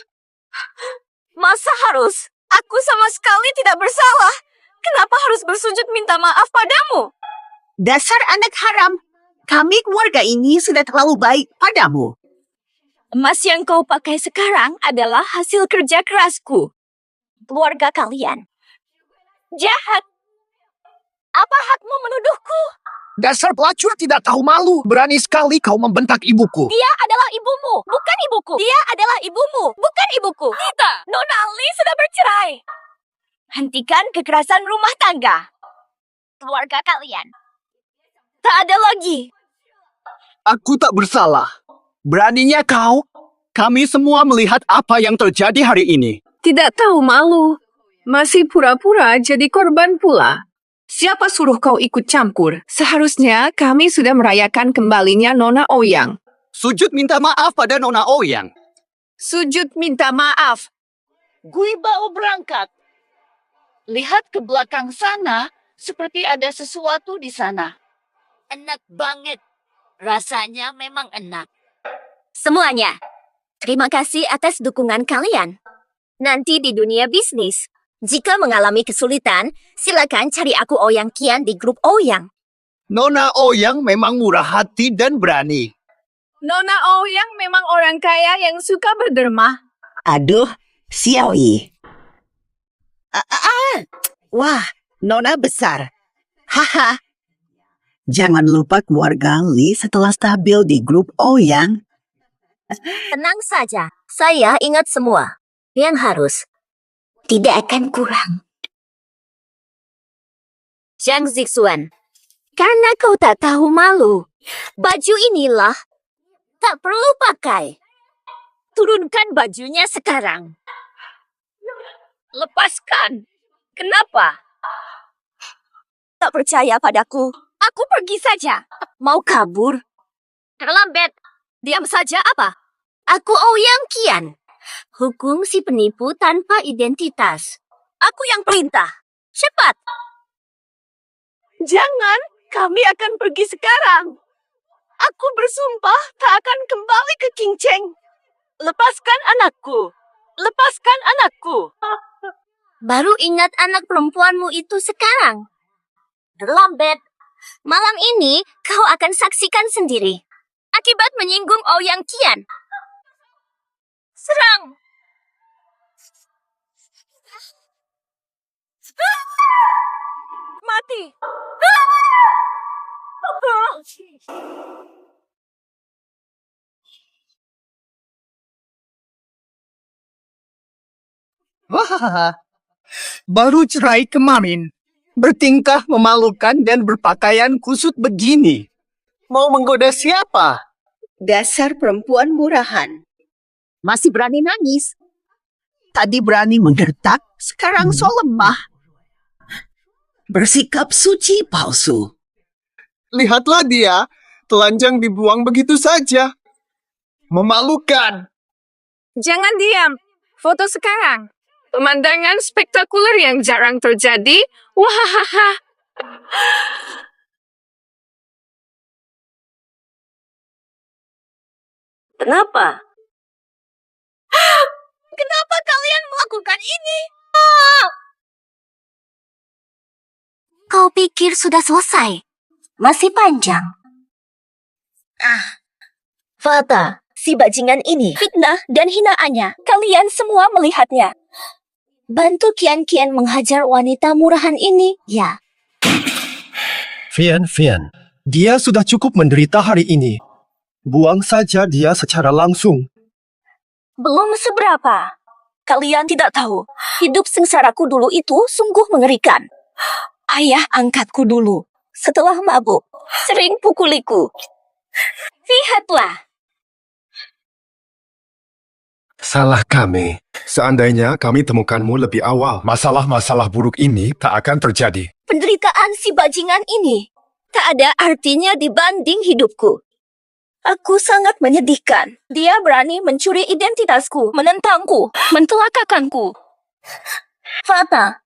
Aku sama sekali tidak bersalah. Kenapa harus bersujud minta maaf padamu? Dasar anak haram. Kami keluarga ini sudah terlalu baik padamu. Emas yang kau pakai sekarang adalah hasil kerja kerasku. Keluarga kalian jahat. Apa hakmu menuduhku? Dasar pelacur tidak tahu malu. Berani sekali kau membentak ibuku. Dia adalah ibumu, bukan ibuku. Dia adalah ibumu, bukan ibuku. Tidak, Nona Ali sudah bercerai. Hentikan kekerasan rumah tangga. Keluarga kalian tak ada lagi. Aku tak bersalah. Beraninya kau. Kami semua melihat apa yang terjadi hari ini. Tidak tahu malu. Masih pura-pura jadi korban pula. Siapa suruh kau ikut campur? Seharusnya kami sudah merayakan kembalinya Nona Ouyang. Sujud minta maaf pada Nona Ouyang. Sujud minta maaf. Gui Bao berangkat. Lihat ke belakang sana, seperti ada sesuatu di sana. Enak banget. Rasanya memang enak. Semuanya, terima kasih atas dukungan kalian. Nanti di dunia bisnis, Jika mengalami kesulitan, silakan cari aku Ouyang Qian di grup Ouyang. Nona Ouyang memang murah hati dan berani. Nona Ouyang memang orang kaya yang suka berderma. Aduh, Xiao Yi. Wah, Nona besar. Haha. Jangan lupa keluarga Li setelah stabil di grup Ouyang. Tenang saja, saya ingat semua. Yang harus. Tidak akan kurang. Zhang Zixuan, karena kau tak tahu malu, baju inilah tak perlu pakai. Turunkan bajunya sekarang. Lepaskan. Kenapa? Tak percaya padaku. Aku pergi saja. Mau kabur? Terlambat. Diam saja apa? Aku Ouyang Qian. Hukum si penipu tanpa identitas. Aku yang perintah. Cepat. Jangan. Kami akan pergi sekarang. Aku bersumpah tak akan kembali ke Qingcheng. Lepaskan anakku. Lepaskan anakku. Baru ingat anak perempuanmu itu sekarang. Terlambat. Malam ini kau akan saksikan sendiri. Akibat menyinggung Ouyang Qian. Serang. Mati. Wah, baru cerai kemarin. Bertingkah memalukan dan berpakaian kusut begini. Mau menggoda siapa? Dasar perempuan murahan. Masih berani nangis. Tadi berani menggertak, sekarang so lemah. Bersikap suci palsu. Lihatlah dia, telanjang dibuang begitu saja. Memalukan. Jangan diam. Foto sekarang. Pemandangan spektakuler yang jarang terjadi. Wahahaha. Kenapa? Kenapa kalian melakukan ini? Kau pikir sudah selesai? Masih panjang. Fata, si bajingan ini. Fitnah dan hinaannya. Kalian semua melihatnya. Bantu Qian menghajar wanita murahan ini, ya. Fian, dia sudah cukup menderita hari ini. Buang saja dia secara langsung. Belum seberapa. Kalian tidak tahu, hidup sengsaraku dulu itu sungguh mengerikan. Ayah angkatku dulu, setelah mabuk, sering pukuliku. Lihatlah. Salah kami. Seandainya kami temukanmu lebih awal, masalah-masalah buruk ini tak akan terjadi. Penderitaan si bajingan ini tak ada artinya dibanding hidupku. Aku sangat menyedihkan. Dia berani mencuri identitasku, menentangku, mentelakakanku. Fata,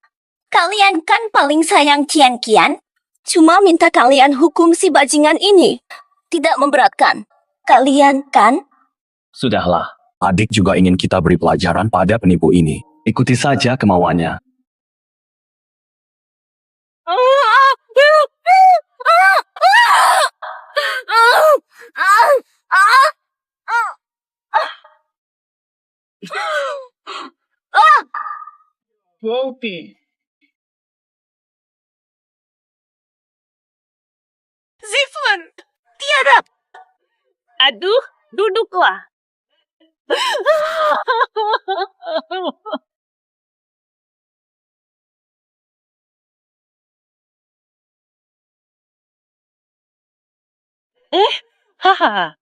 kalian kan paling sayang Qian. Cuma minta kalian hukum si bajingan ini. Tidak memberatkan. Kalian kan? Sudahlah. Adik juga ingin kita beri pelajaran pada penipu ini. Ikuti saja kemauannya. Wouti. Zifun! Tiada! Aduh, duduklah. Haha.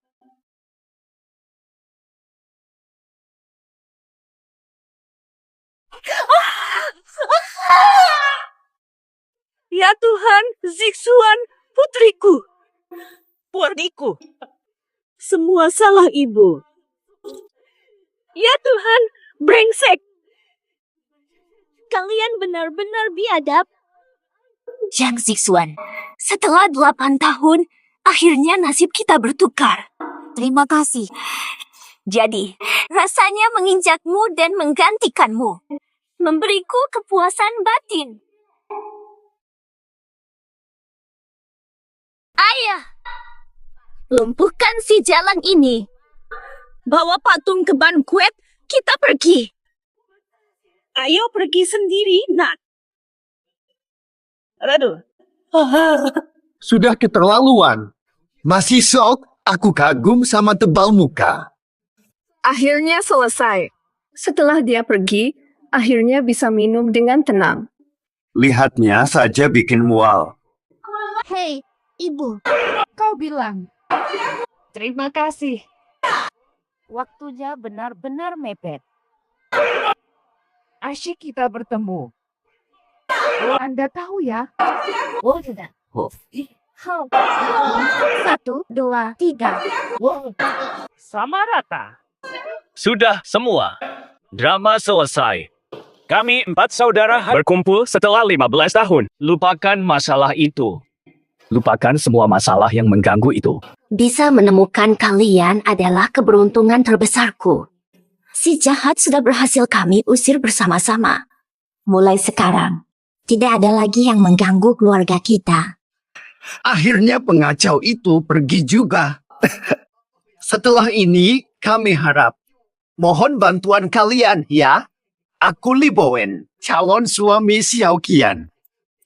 Ya Tuhan, Zixuan, putriku. Puardiku. Semua salah ibu. Ya Tuhan, brengsek. Kalian benar-benar biadab. Zhang Zixuan, setelah 8 tahun, akhirnya nasib kita bertukar. Terima kasih. Jadi, rasanya menginjakmu dan menggantikanmu. memberiku kepuasan batin. Ayah, lumpuhkan si jalan ini. Bawa patung ke bankuet, kita pergi. Ayo pergi sendiri, nak. Aduh. Sudah keterlaluan. Masih sok, aku kagum sama tebal muka. Akhirnya selesai. Setelah dia pergi, akhirnya bisa minum dengan tenang. Lihatnya saja bikin mual. Hei, Ibu. Kau bilang. Terima kasih. Waktunya benar-benar mepet. Asyik kita bertemu. Anda tahu ya? Oh, tidak. Satu, dua, tiga. Sama rata. Sudah semua. Drama selesai. Kami 4 saudara berkumpul setelah 15 tahun. Lupakan masalah itu. Lupakan semua masalah yang mengganggu itu. Bisa menemukan kalian adalah keberuntungan terbesarku. Si jahat sudah berhasil kami usir bersama-sama. Mulai sekarang, tidak ada lagi yang mengganggu keluarga kita. Akhirnya pengacau itu pergi juga. Setelah ini, kami harap. Mohon bantuan kalian, ya. Aku Li Bowen, calon suami Xiao Qian.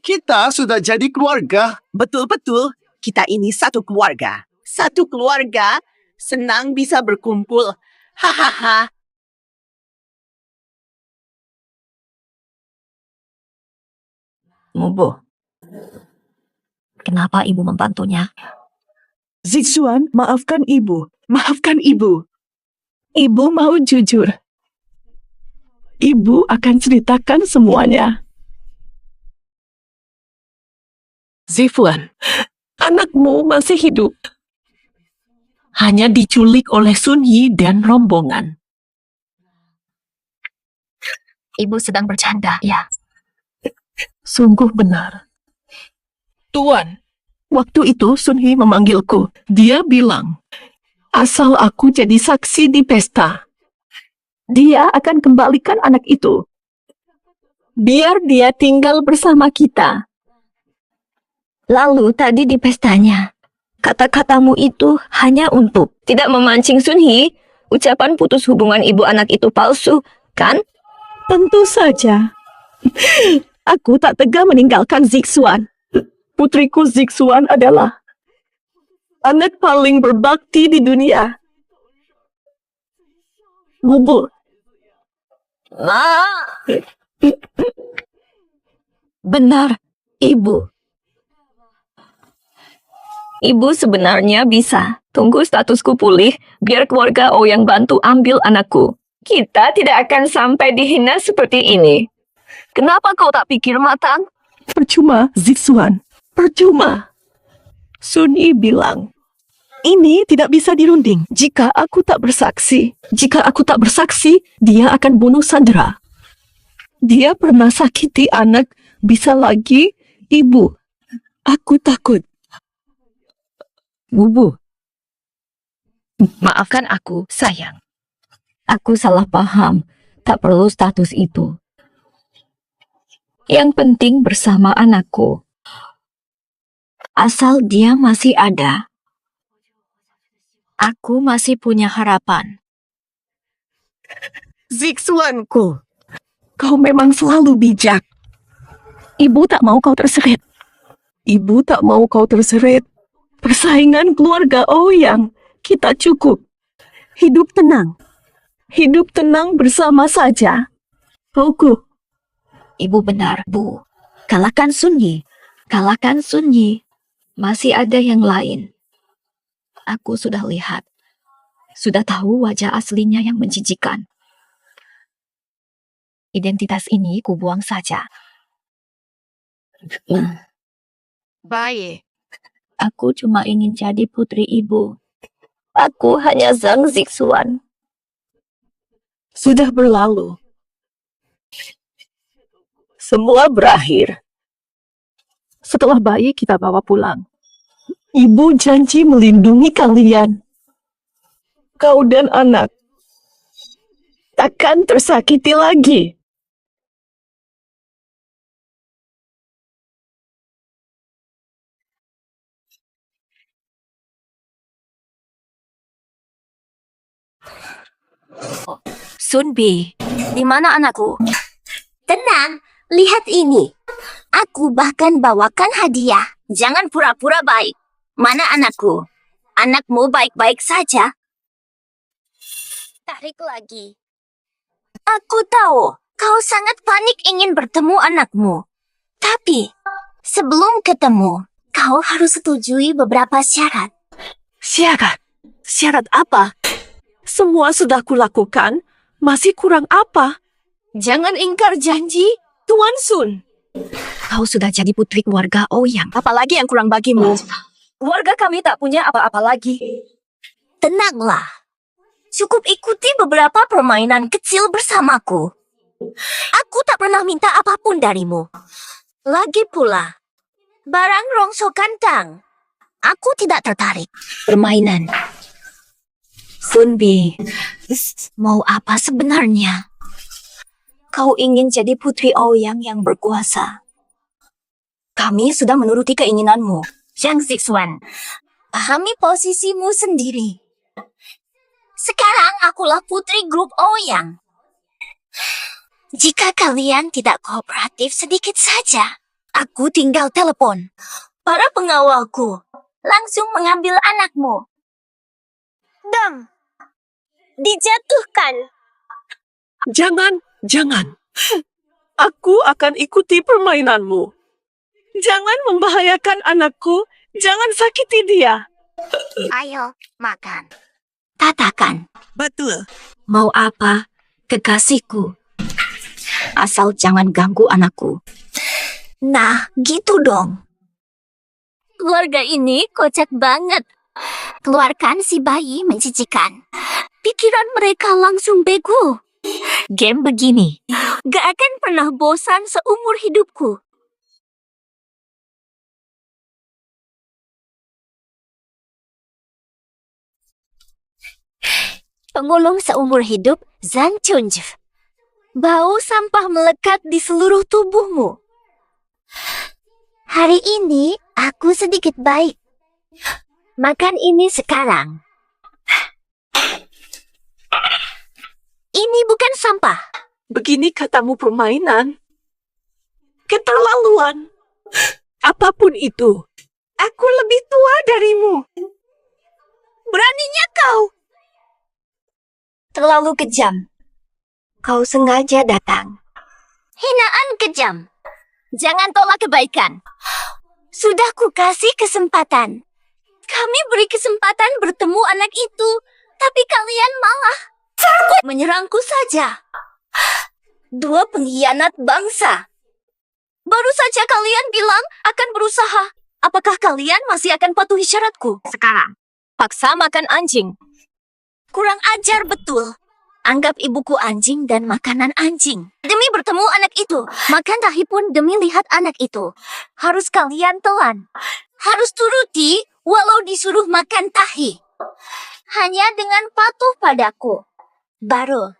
Kita sudah jadi keluarga. Betul-betul, kita ini satu keluarga. Satu keluarga, senang bisa berkumpul. Hahaha. Mubo, kenapa ibu membantunya? Zixuan, maafkan ibu. Maafkan ibu. Ibu mau jujur. Ibu akan ceritakan semuanya. Zixuan, anakmu masih hidup. Hanya diculik oleh Sun Yi dan rombongan. Ibu sedang bercanda, ya? Sungguh benar. Tuan, waktu itu Sun Yi memanggilku. Dia bilang, asal aku jadi saksi di pesta, dia akan kembalikan anak itu. Biar dia tinggal bersama kita. Lalu tadi di pestanya, kata-katamu itu hanya untuk tidak memancing Sun Yi. Ucapan putus hubungan ibu anak itu palsu, kan? Tentu saja. Aku tak tega meninggalkan Zixuan. Putriku Zixuan adalah anak paling berbakti di dunia. Mubu. Benar, Ibu. Ibu sebenarnya bisa tunggu statusku pulih biar keluarga Ouyang bantu ambil anakku. Kita tidak akan sampai dihina seperti ini. Kenapa kau tak pikir matang? Percuma, Zixuan. Percuma. Sun Yi bilang, ini tidak bisa dirunding jika aku tak bersaksi. Jika aku tak bersaksi, dia akan bunuh Sandra. Dia pernah sakiti anak, bisa lagi ibu. Aku takut. Bubu, maafkan aku, sayang. Aku salah paham, tak perlu status itu. Yang penting bersama anakku. Asal dia masih ada, aku masih punya harapan. Zixuanku, kau memang selalu bijak. Ibu tak mau kau terseret. Ibu tak mau kau terseret. Persaingan keluarga Ouyang, kita cukup. Hidup tenang. Hidup tenang bersama saja. Roku. Ibu benar, Bu. Kalahkan Sun Yi. Kalahkan Sun Yi. Masih ada yang lain. Aku sudah lihat. Sudah tahu wajah aslinya yang menjijikan. Identitas ini kubuang saja. Baik. Aku cuma ingin jadi putri ibu. Aku hanya Zhang Zixuan. Sudah berlalu. Semua berakhir. Setelah bayi kita bawa pulang. Ibu janji melindungi kalian. Kau dan anak takkan tersakiti lagi. Sunbi, di mana anakku? Tenang, lihat ini. Aku bahkan bawakan hadiah. Jangan pura-pura baik. Mana anakku? Anakmu baik-baik saja. Tarik lagi. Aku tahu, kau sangat panik ingin bertemu anakmu. Tapi, sebelum ketemu, kau harus setujui beberapa syarat. Syarat? Syarat apa? Semua sudah kulakukan, masih kurang apa? Jangan ingkar janji, Tuan Sun. Kau sudah jadi putri keluarga Ouyang. Apalagi yang kurang bagimu? Keluarga kami tak punya apa-apa lagi. Tenanglah. Cukup ikuti beberapa permainan kecil bersamaku. Aku tak pernah minta apapun darimu. Lagi pula, barang rongsokan Tang. Aku tidak tertarik. Permainan. Sunbi, mau apa sebenarnya? Kau ingin jadi putri Ouyang yang berkuasa. Kami sudah menuruti keinginanmu. Zhang Zixuan, pahami posisimu sendiri. Sekarang akulah putri grup Ouyang. Jika kalian tidak kooperatif sedikit saja, aku tinggal telepon. Para pengawalku langsung mengambil anakmu. Dam, dijatuhkan. Jangan. Aku akan ikuti permainanmu. Jangan membahayakan anakku. Jangan sakiti dia. Ayo, makan. Katakan. Betul. Mau apa, kekasihku? Asal jangan ganggu anakku. Nah, gitu dong. Keluarga ini kocak banget. Keluarkan si bayi menjijikan. Pikiran mereka langsung bego. Game begini gak akan pernah bosan seumur hidupku. Pengulung seumur hidup Zhang Chunju. Bau sampah melekat di seluruh tubuhmu. Hari ini aku sedikit baik. Makan ini sekarang. Ini bukan sampah. Begini katamu permainan. Keterlaluan. Apapun itu. Aku lebih tua darimu. Beraninya kau. Terlalu kejam. Kau sengaja datang. Hinaan kejam. Jangan tolak kebaikan. Sudah ku kasih kesempatan. Kami beri kesempatan bertemu anak itu, tapi kalian malah menyerangku saja. Dua pengkhianat bangsa. Baru saja kalian bilang akan berusaha. Apakah kalian masih akan patuhi syaratku? Sekarang, paksa makan anjing. Kurang ajar betul. Anggap ibuku anjing dan makanan anjing. Demi bertemu anak itu, makan tahi pun demi lihat anak itu. Harus kalian telan. Harus turuti walau disuruh makan tahi. Hanya dengan patuh padaku. Baru,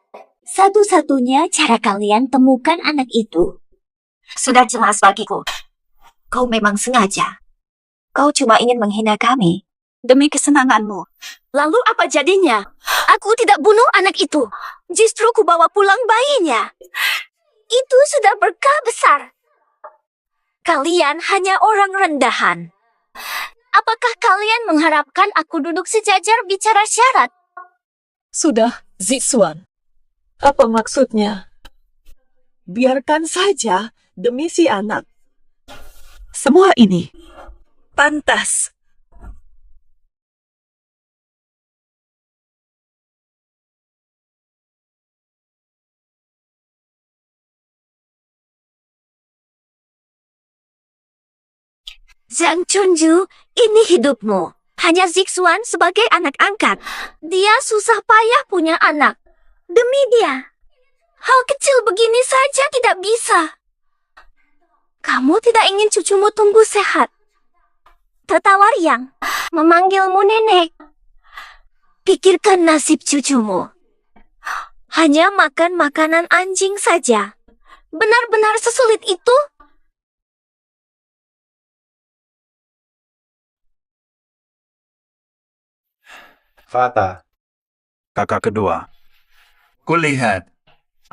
satu-satunya cara kalian temukan anak itu. Sudah jelas bagiku. Kau memang sengaja. Kau cuma ingin menghina kami. Demi kesenanganmu. Lalu apa jadinya? Aku tidak bunuh anak itu. Justru ku bawa pulang bayinya. Itu sudah berkah besar. Kalian hanya orang rendahan. Apakah kalian mengharapkan aku duduk sejajar bicara syarat? Sudah, Zixuan. Apa maksudnya? Biarkan saja demi si anak. Semua ini pantas. Zhang Chunju, ini hidupmu. Hanya Zixuan sebagai anak angkat. Dia susah payah punya anak. Demi dia. Hal kecil begini saja tidak bisa. Kamu tidak ingin cucumu tumbuh sehat. Tertawar yang memanggilmu nenek. Pikirkan nasib cucumu. Hanya makan makanan anjing saja. Benar-benar sesulit itu? Fata, kakak kedua. Kulihat,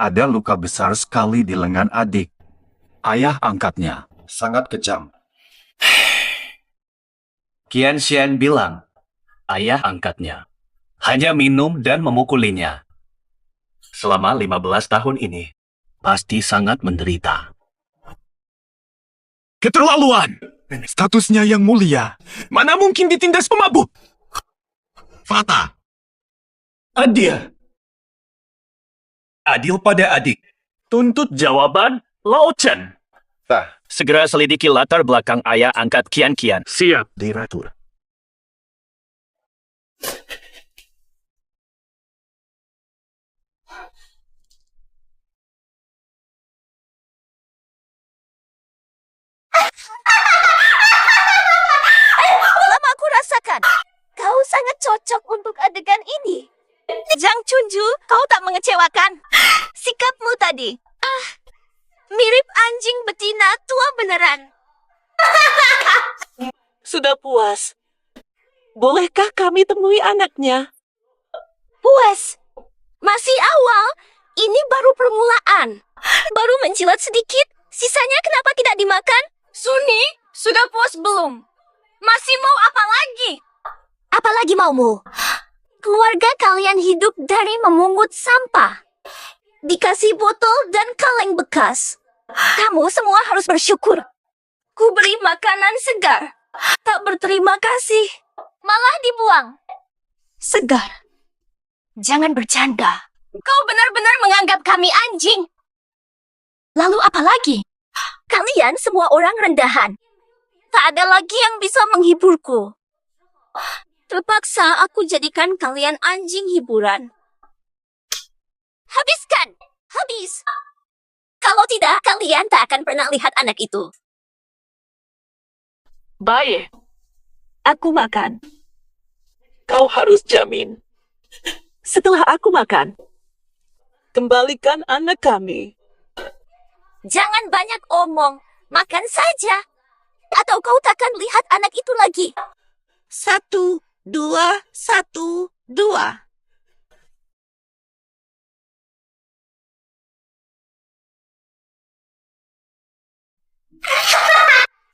ada luka besar sekali di lengan adik. Ayah angkatnya sangat kejam. Qian Xian bilang, ayah angkatnya hanya minum dan memukulinya. Selama 15 tahun ini, pasti sangat menderita. Keterlaluan! Statusnya yang mulia. Mana mungkin ditindas pemabuk? Fata. Adil. Adil pada adik. Tuntut jawaban Lao Chen. Segera selidiki latar belakang ayah angkat Qian Qian. Siap, Direktur. Lama aku rasakan, kau sangat cocok untuk adegan ini. Zhang Chunju, kau tak mengecewakan. Sikapmu tadi, mirip anjing betina tua beneran. Sudah puas. Bolehkah kami temui anaknya? Puas. Masih awal, ini baru permulaan. Baru mencilat sedikit, sisanya kenapa tidak dimakan? Suni, sudah puas belum? Masih mau apa lagi? Apa lagi maumu? Keluarga kalian hidup dari memungut sampah. Dikasih botol dan kaleng bekas. Kamu semua harus bersyukur. Ku beri makanan segar. Tak berterima kasih. Malah dibuang. Segar. Jangan bercanda. Kau benar-benar menganggap kami anjing. Lalu apa lagi? Kalian semua orang rendahan. Tak ada lagi yang bisa menghiburku. Terpaksa aku jadikan kalian anjing hiburan. Habiskan! Habis! Kalau tidak, kalian tak akan pernah lihat anak itu. Baik. Aku makan. Kau harus jamin. Setelah aku makan, kembalikan anak kami. Jangan banyak omong. Makan saja. Atau kau takkan lihat anak itu lagi. 1, 2, 1, 2.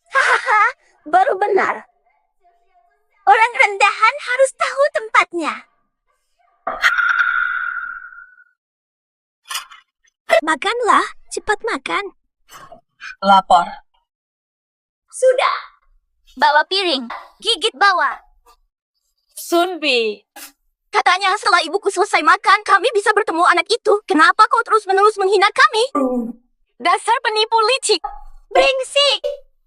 Hahaha, baru benar. Orang rendahan harus tahu tempatnya. Makanlah, cepat makan. Lapar. Sudah. Bawa piring, gigit bawah. Sunbi. Katanya setelah ibuku selesai makan, kami bisa bertemu anak itu. Kenapa kau terus-menerus menghina kami? Dasar penipu licik. Brengsek.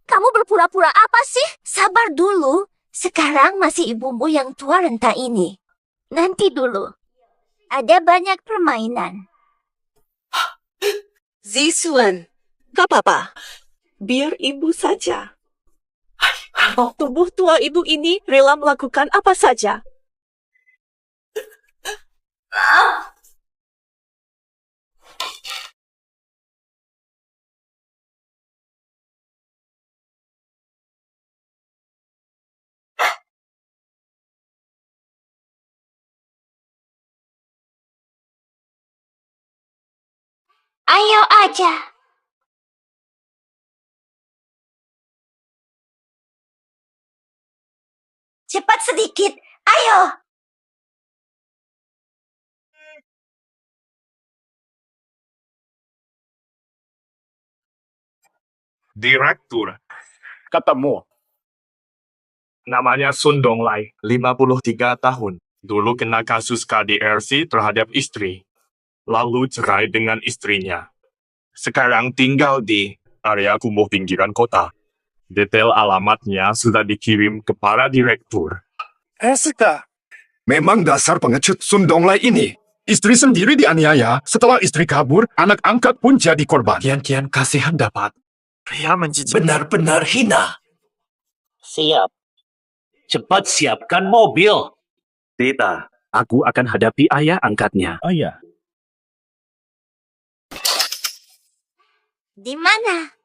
Kamu berpura-pura apa sih? Sabar dulu. Sekarang masih ibumu yang tua renta ini. Nanti dulu. Ada banyak permainan. Zisuan. Gak apa-apa. Biar ibu saja. Tubuh tua ibu ini rela melakukan apa saja. Ayo aja. Cepat sedikit. Ayo. Direktur. Ketemu. Namanya Sun Donglai, 53 tahun. Dulu kena kasus KDRT terhadap istri. Lalu cerai dengan istrinya. Sekarang tinggal di area kumuh pinggiran kota. Detail alamatnya sudah dikirim ke para direktur. Sita. Memang dasar pengecut Sun Donglai ini. Istri sendiri dianiaya. Setelah istri kabur, anak angkat pun jadi korban. Kian-kian kasihan dapat. Pria menjijikkan. Benar-benar hina. Siap. Cepat siapkan mobil. Tita, aku akan hadapi ayah angkatnya. Ayah. Di mana?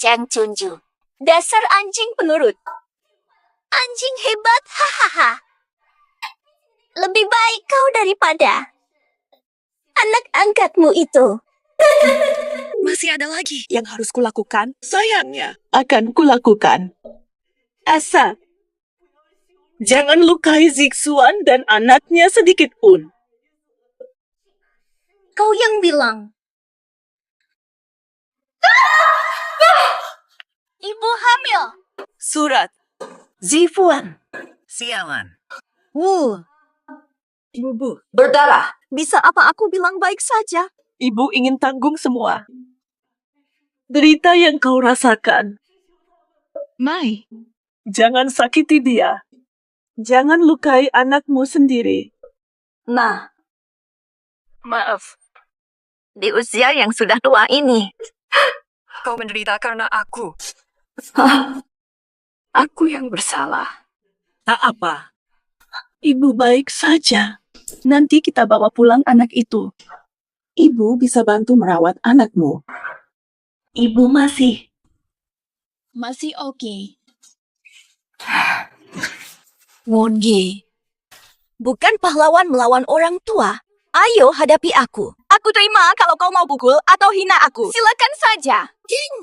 Zhang Chunju, Dasar anjing penurut. Anjing hebat, hahaha. Lebih baik kau daripada anak angkatmu itu. Masih ada lagi yang harus kulakukan. Sayangnya, akan kulakukan. Asa, jangan lukai Zixuan dan anaknya sedikit pun. Kau yang bilang. Ibu hamil. Surat. Zifuan. Sialan. Bubu. Berdarah. Bisa apa aku bilang baik saja? Ibu ingin tanggung semua. Derita yang kau rasakan. Mai. Jangan sakiti dia. Jangan lukai anakmu sendiri. Nah, maaf. Di usia yang sudah tua ini, kau menderita karena aku. Aku yang bersalah. Tak apa. Ibu baik saja. Nanti kita bawa pulang anak itu. Ibu bisa bantu merawat anakmu. Ibu masih oke. Wongi, bukan pahlawan melawan orang tua. Ayo hadapi aku. Aku terima kalau kau mau pukul atau hina aku. Silakan saja.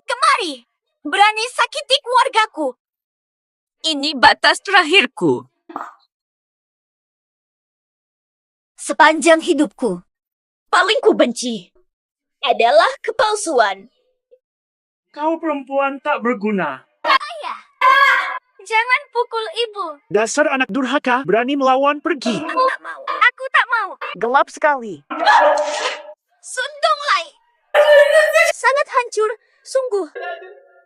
Kemari. Berani sakiti keluargaku. Ini batas terakhirku. Sepanjang hidupku, paling ku benci adalah kepalsuan. Kau perempuan tak berguna. Ayah, jangan pukul ibu. Dasar anak durhaka, berani melawan, pergi. Aku tak mau. Gelap sekali. Sundonglai. Sangat hancur, sungguh.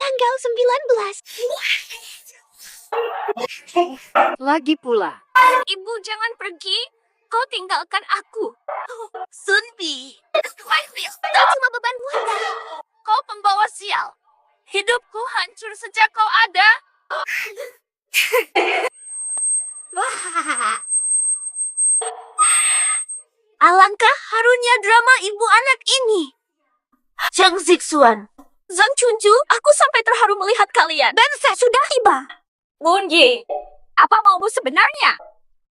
Tanggal 19. Lagi pula. Ibu jangan pergi. Kau tinggalkan aku. Sunbi. Kau cuma beban buatan. Kau pembawa sial. Hidupku hancur sejak kau ada. Alangkah harunya drama ibu anak ini. Zhang Zixuan, Zhang Chunju, aku sampai terharu melihat kalian. Dan saya sudah tiba. Wongi, apa maumu sebenarnya?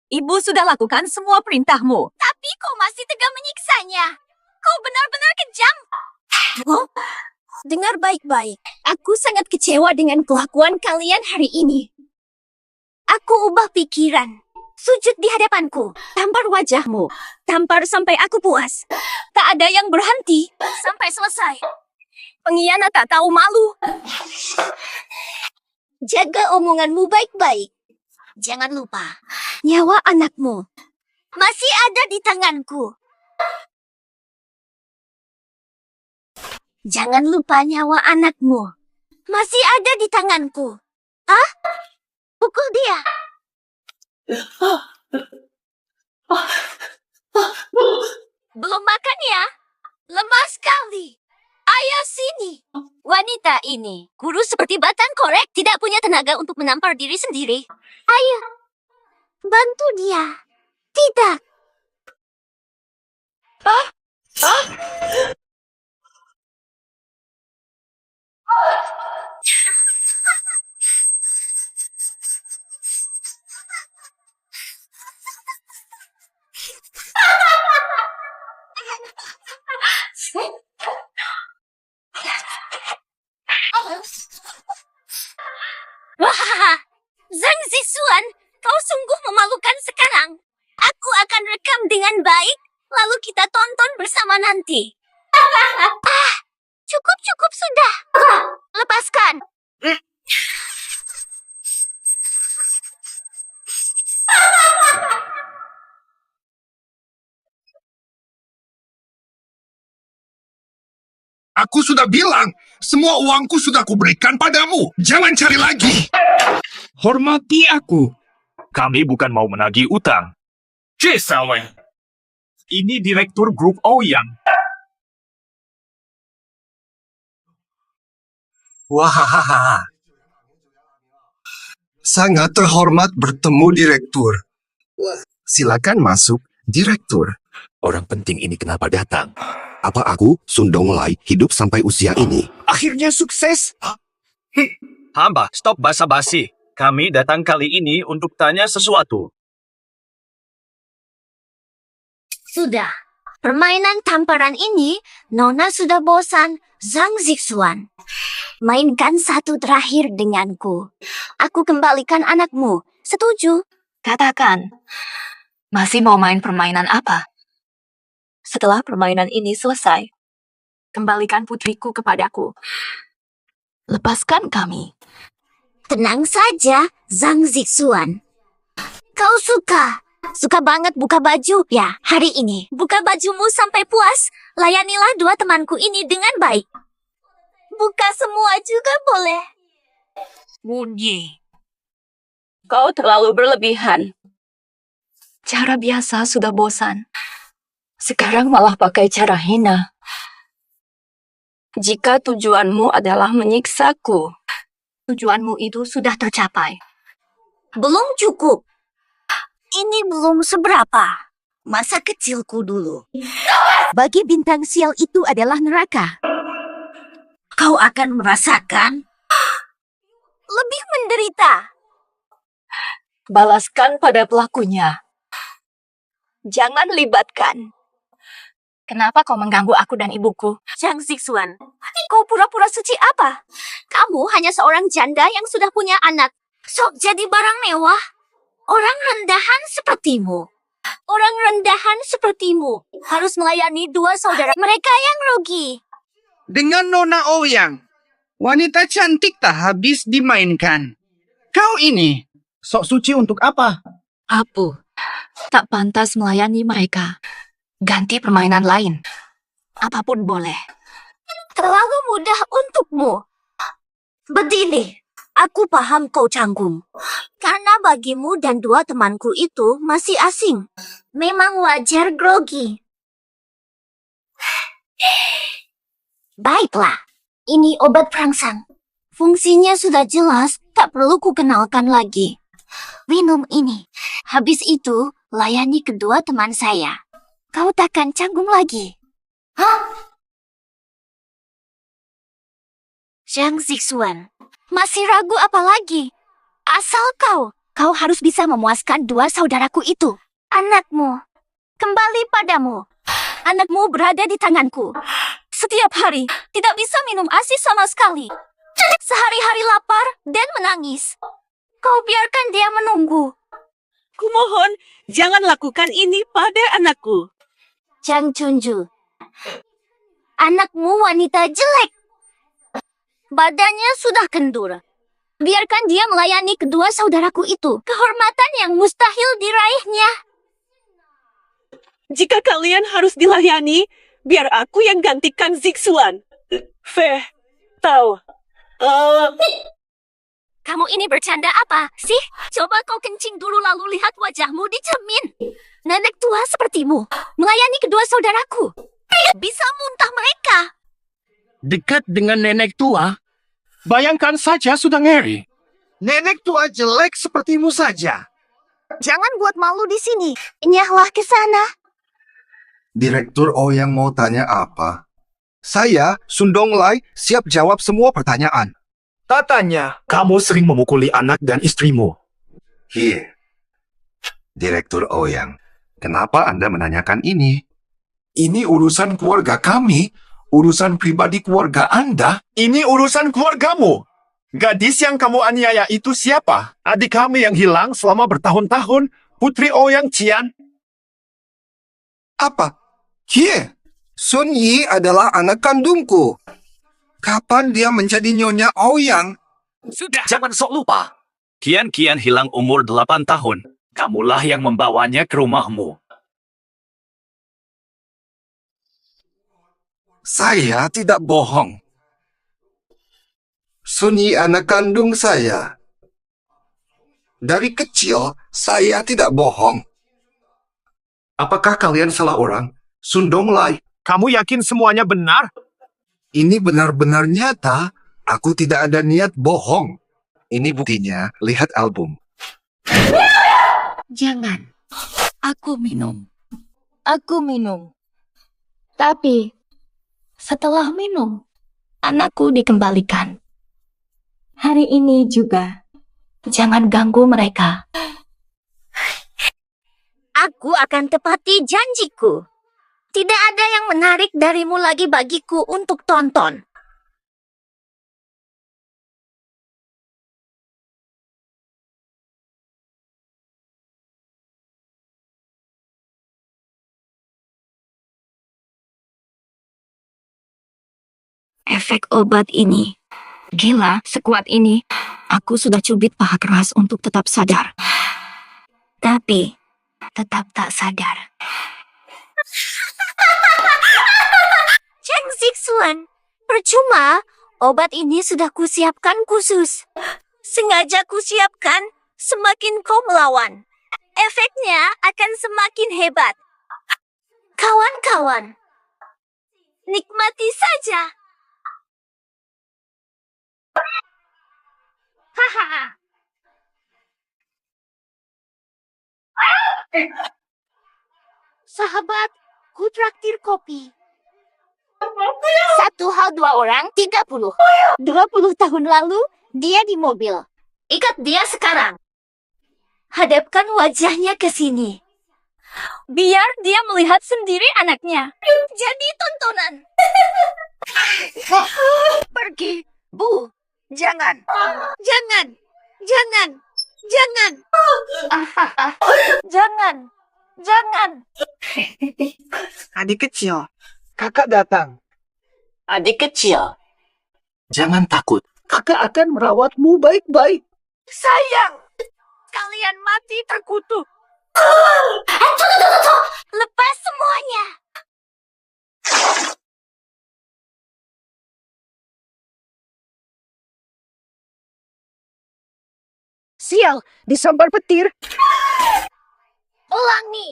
Ibu sudah lakukan semua perintahmu. Tapi kau masih tega menyiksanya. Kau benar-benar kejam. Dengar baik-baik. Aku sangat kecewa dengan kelakuan kalian hari ini. Aku ubah pikiran. Sujud di hadapanku. Tampar wajahmu. Tampar sampai aku puas. Tak ada yang berhenti sampai selesai. Pengkhianat tak tahu malu. Jaga omonganmu baik-baik. Jangan lupa, nyawa anakmu masih ada di tanganku. Jangan lupa nyawa anakmu masih ada di tanganku. Ah? Pukul dia. Belum makan ya? Lemah sekali. Ayo sini. Wanita ini kurus seperti batang korek, tidak punya tenaga untuk menampar diri sendiri. Ayo, bantu dia. Tidak. Wah, Zhang Zixuan, kau sungguh memalukan sekarang. Aku akan rekam dengan baik, lalu kita tonton bersama nanti. Cukup sudah. Lepaskan. Aku sudah bilang, semua uangku sudah kuberikan padamu. Jangan cari lagi. Hormati aku. Kami bukan mau menagih utang. Cisawe. Ini direktur grup Ouyang. Wah, sangat terhormat bertemu direktur. Silakan masuk, direktur. Orang penting ini kenapa datang? Apa aku, Sundonglai, hidup sampai usia ini? Akhirnya sukses. Hamba, stop basa-basi. Kami datang kali ini untuk tanya sesuatu. Sudah. Permainan tamparan ini, Nona sudah bosan. Zhang Zixuan. Mainkan satu terakhir denganku. Aku kembalikan anakmu. Setuju? Katakan, masih mau main permainan apa? Setelah permainan ini selesai, kembalikan putriku kepadaku. Lepaskan kami. Tenang saja, Zhang Zixuan. Kau suka banget buka baju ya hari ini. Buka bajumu sampai puas. Layanilah dua temanku ini dengan baik. Buka semua juga boleh. Munyi. Kau terlalu berlebihan. Cara biasa sudah bosan. Sekarang malah pakai cara hina. Jika tujuanmu adalah menyiksaku, tujuanmu itu sudah tercapai. Belum cukup. Ini belum seberapa. Masa kecilku dulu. Bagi bintang sial itu adalah neraka. Kau akan merasakan lebih menderita. Balaskan pada pelakunya. Jangan libatkan. Kenapa kau mengganggu aku dan ibuku? Zhang Zixuan, kau pura-pura suci apa? Kamu hanya seorang janda yang sudah punya anak. Sok jadi barang mewah. Orang rendahan sepertimu harus melayani dua saudara mereka yang rugi. Dengan Nona Ouyang, wanita cantik tak habis dimainkan. Kau ini, sok suci untuk apa? Apu, tak pantas melayani mereka. Ganti permainan lain. Apapun boleh. Terlalu mudah untukmu. Berdiri. Aku paham kau canggung. Karena bagimu dan dua temanku itu masih asing. Memang wajar grogi. Baiklah, ini obat perangsang. Fungsinya sudah jelas, tak perlu kukenalkan lagi. Minum ini. Habis itu, layani kedua teman saya. Kau takkan canggung lagi. Hah? Zhang Zixuan, masih ragu apa lagi? Asal kau harus bisa memuaskan dua saudaraku itu. Anakmu, kembali padamu. Anakmu berada di tanganku. Setiap hari, tidak bisa minum ASI sama sekali. Sehari-hari lapar dan menangis. Kau biarkan dia menunggu. Kumohon, jangan lakukan ini pada anakku. Zhang Chunju, anakmu wanita jelek. Badannya sudah kendur. Biarkan dia melayani kedua saudaraku itu. Kehormatan yang mustahil diraihnya. Jika kalian harus dilayani, biar aku yang gantikan Zixuan. Feh, tahu. Kamu ini bercanda apa sih? Coba kau kencing dulu lalu lihat wajahmu di cermin. Nenek tua sepertimu melayani kedua saudaraku. Bisa muntah mereka. Dekat dengan nenek tua? Bayangkan saja sudah ngeri. Nenek tua jelek sepertimu saja. Jangan buat malu di sini. Nyahlah ke sana. Direktur Ouyang mau tanya apa? Saya, Sundong Lai, siap jawab semua pertanyaan. Tatanya, kamu sering memukuli anak dan istrimu. Hier. Direktur Ouyang, kenapa Anda menanyakan ini? Ini urusan keluarga kami, urusan pribadi keluarga Anda. Ini urusan keluargamu. Gadis yang kamu aniaya itu siapa? Adik kami yang hilang selama bertahun-tahun, Putri Ouyang Qian. Apa? Hier, Sun Yi adalah anak kandungku. Kapan dia menjadi Nyonya Ouyang? Sudah, jangan sok lupa. Qian hilang umur 8 tahun. Kamulah yang membawanya ke rumahmu. Saya tidak bohong. Sun Yi anak kandung saya. Dari kecil, saya tidak bohong. Apakah kalian salah orang? Sundong Lai. Kamu yakin semuanya benar? Ini benar-benar nyata. Aku tidak ada niat bohong. Ini buktinya. Lihat album. Jangan. Aku minum. Tapi, setelah minum, anakku dikembalikan. Hari ini juga. Jangan ganggu mereka. Aku akan tepati janjiku. Tidak ada yang menarik darimu lagi bagiku untuk tonton. Efek obat ini. Gila, sekuat ini. Aku sudah cubit paha keras untuk tetap sadar. Tapi, tetap tak sadar. Cheng Zixuan, percuma. Obat ini sudah kusiapkan khusus. Sengaja kusiapkan, semakin kau melawan. Efeknya akan semakin hebat. Kawan-kawan, nikmati saja. Hahaha. Sahabat, ku traktir kopi. 1 hal 2 orang, 30. 20 tahun lalu, dia di mobil. Ikat dia sekarang. Hadapkan wajahnya ke sini. Biar dia melihat sendiri anaknya. Jadi tontonan. Pergi, Bu. Jangan. Jangan. Jangan. Jangan. Jangan. Jangan. Adik kecil, kakak datang. Adik kecil, Jangan takut, kakak akan merawatmu baik-baik. Sayang, kalian mati terkutuk. Lepas semuanya. Sial, disambar petir. Ulangi.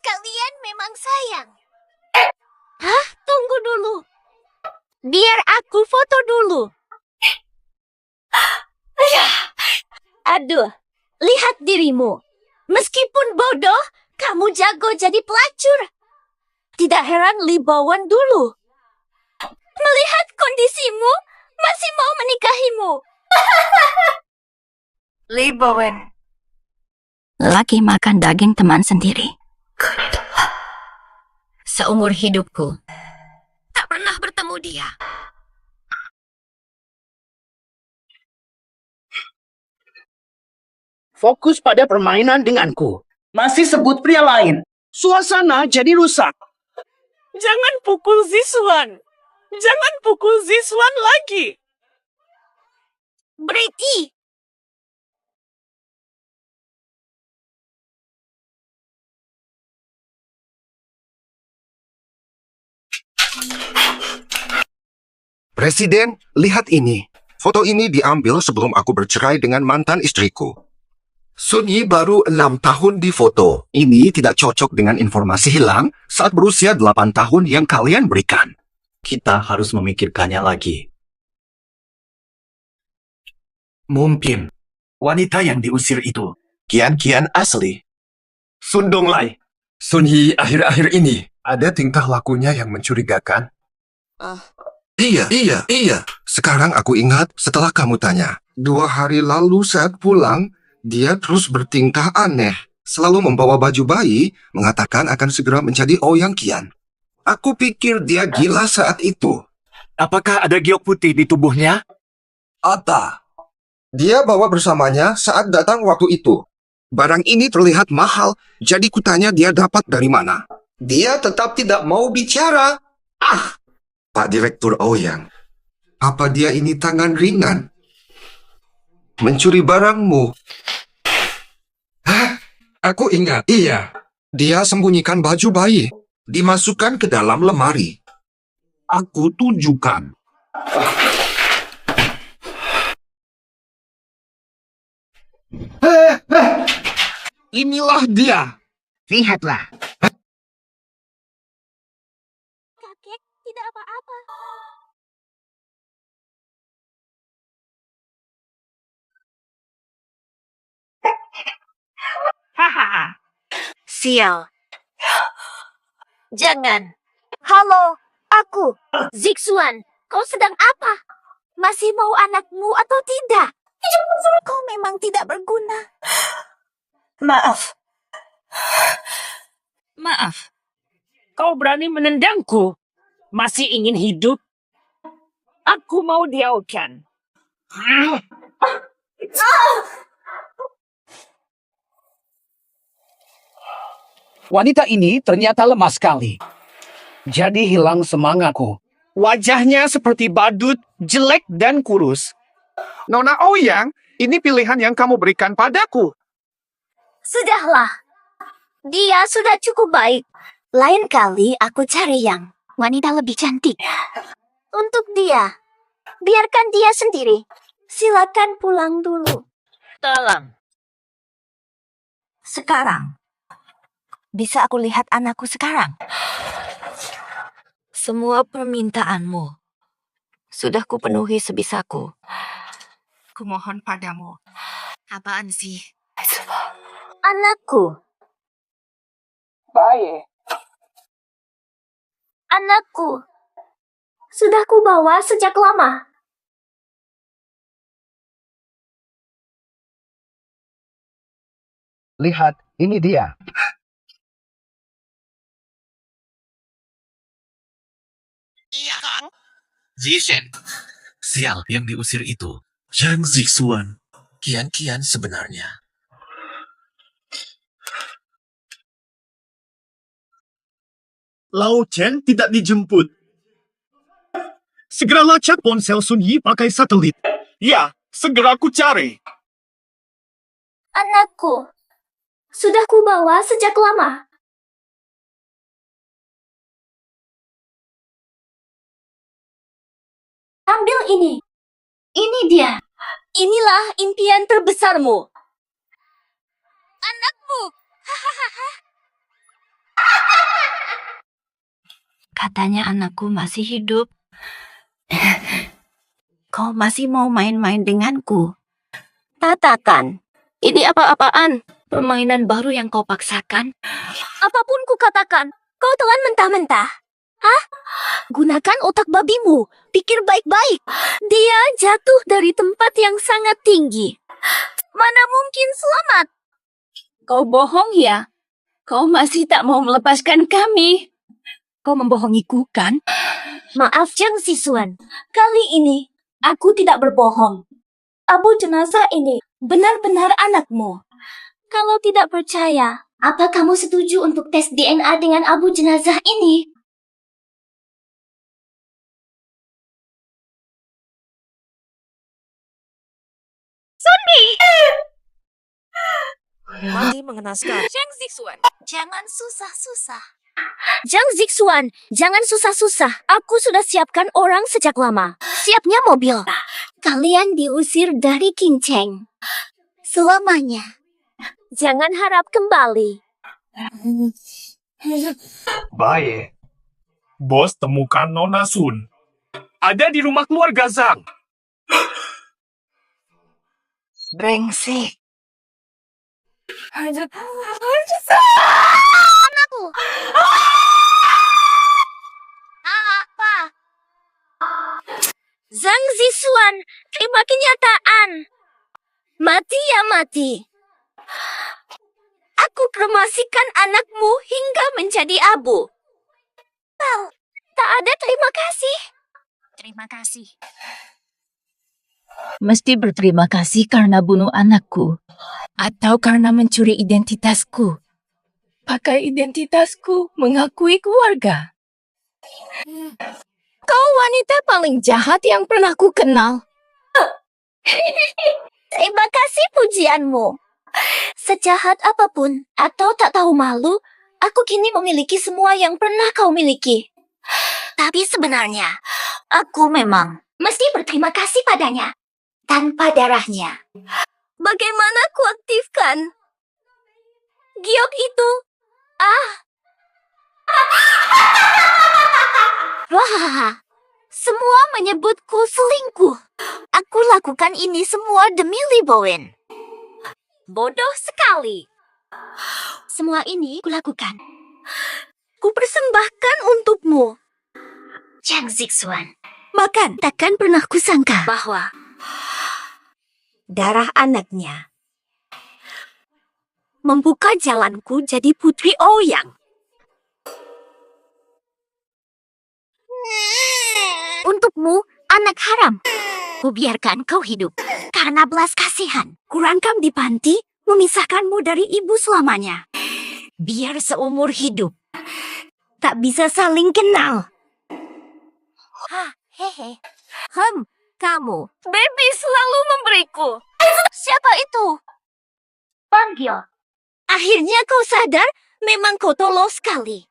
Kalian memang sayang. Hah? Tunggu dulu. Biar aku foto dulu. Aduh, lihat dirimu. Meskipun bodoh, kamu jago jadi pelacur. Tidak heran Li Bawen dulu. Melihat kondisimu, masih mau menikahimu. Li Bawen. Laki makan daging teman sendiri. Seumur hidupku, tak pernah bertemu dia. Fokus pada permainan denganku. Masih sebut pria lain. Suasana jadi rusak. Jangan pukul Zixuan. Jangan pukul Zixuan lagi. Berhenti. Presiden, lihat ini. Foto ini diambil sebelum aku bercerai dengan mantan istriku. Sun Yi baru 6 tahun di foto. Ini tidak cocok dengan informasi hilang saat berusia 8 tahun yang kalian berikan. Kita harus memikirkannya lagi. Mungkin wanita yang diusir itu Kian asli. Sun Donglai. Sun Yi akhir-akhir ini ada tingkah lakunya yang mencurigakan. Iya. Sekarang aku ingat setelah kamu tanya. 2 hari lalu saat pulang, dia terus bertingkah aneh. Selalu membawa baju bayi, mengatakan akan segera menjadi Ouyang Qian. Aku pikir dia gila saat itu. Apakah ada giok putih di tubuhnya? Ada. Dia bawa bersamanya saat datang waktu itu. Barang ini terlihat mahal, jadi kutanya dia dapat dari mana. Dia tetap tidak mau bicara. Pak Direktur Ouyang, apa dia ini tangan ringan? Mencuri barangmu. Aku ingat, iya. Dia sembunyikan baju bayi. Dimasukkan ke dalam lemari. Aku tunjukkan. Inilah dia. Lihatlah. Kakek tidak apa-apa. Hahaha. Sial. Jangan. Halo, aku, Zixuan. Kau sedang apa? Masih mau anakmu atau tidak? Kau memang tidak berguna. Maaf. Maaf. Kau berani menendangku? Masih ingin hidup? Aku mau diaukan. Wanita ini ternyata lemah sekali. Jadi hilang semangatku. Wajahnya seperti badut, jelek dan kurus. Nona Ouyang, ini pilihan yang kamu berikan padaku. Sudahlah. Dia sudah cukup baik. Lain kali aku cari yang wanita lebih cantik. Untuk dia. Biarkan dia sendiri. Silakan pulang dulu. Tolong. Sekarang. Bisa aku lihat anakku sekarang? Semua permintaanmu sudah kupenuhi sebisaku. Kumohon padamu. Apaan sih? Anakku. Baik. Anakku. Sudah kubawa sejak lama. Lihat, ini dia. Iya, Kang. Zishen. Sial yang diusir itu. Zhang Zixuan. Kian-kian sebenarnya. Lao Chen tidak dijemput. Segera lacak ponsel Sun Yi pakai satelit. Ya, segera ku cari. Anakku. Sudah kubawa sejak lama. Ambil ini. Ini dia. Inilah impian terbesarmu. Anakmu. Katanya anakku masih hidup. Kau masih mau main-main denganku? Katakan, ini apa-apaan? Permainan baru yang kau paksakan? Apapun kukatakan, kau telan mentah-mentah. Hah? Gunakan otak babimu. Pikir baik-baik. Dia jatuh dari tempat yang sangat tinggi. Mana mungkin selamat? Kau bohong ya? Kau masih tak mau melepaskan kami. Kau membohongiku, kan? Maaf, Zhang Zixuan. Kali ini, aku tidak berbohong. Abu jenazah ini benar-benar anakmu. Kalau tidak percaya, apa kamu setuju untuk tes DNA dengan abu jenazah ini? Sunmi! Mati mengenaskan. Zhang Zixuan, jangan susah-susah. Zhang Zixuan, jangan susah-susah. Aku sudah siapkan orang sejak lama. Siapnya mobil. Kalian diusir dari King Cheng. Selamanya. Jangan harap kembali. Baik. Bos temukan Nona Sun. Ada di rumah keluarga Zhang. Brengsek. Anakku. Apa? Zhang Zixuan, terima kenyataan. Mati ya mati. Aku kremasikan anakmu hingga menjadi abu. Tak ada terima kasih. Terima kasih. Mesti berterima kasih karena bunuh anakku. Atau karena mencuri identitasku. Pakai identitasku mengakui keluarga. Kau wanita paling jahat yang pernah ku kenal. Terima kasih pujianmu. Sejahat apapun atau tak tahu malu, aku kini memiliki semua yang pernah kau miliki. Tapi sebenarnya, aku memang mesti berterima kasih padanya. Tanpa darahnya. Bagaimana ku aktifkan? Giok itu. Wah, semua menyebutku selingkuh. Aku lakukan ini semua demi Li Bowen. Bodoh sekali. Semua ini kulakukan. Ku persembahkan untukmu. Zhang Zixuan, Makan. Takkan pernah kusangka bahwa darah anaknya membuka jalanku jadi Putri Ouyang. Untukmu, anak haram, kubiarkan kau hidup. Karena belas kasihan, kurangkam di panti, memisahkanmu dari ibu selamanya. Biar seumur hidup, tak bisa saling kenal. Hehe. Kamu. Baby selalu memberiku. Siapa itu? Panggil. Akhirnya kau sadar, memang kau tolol sekali.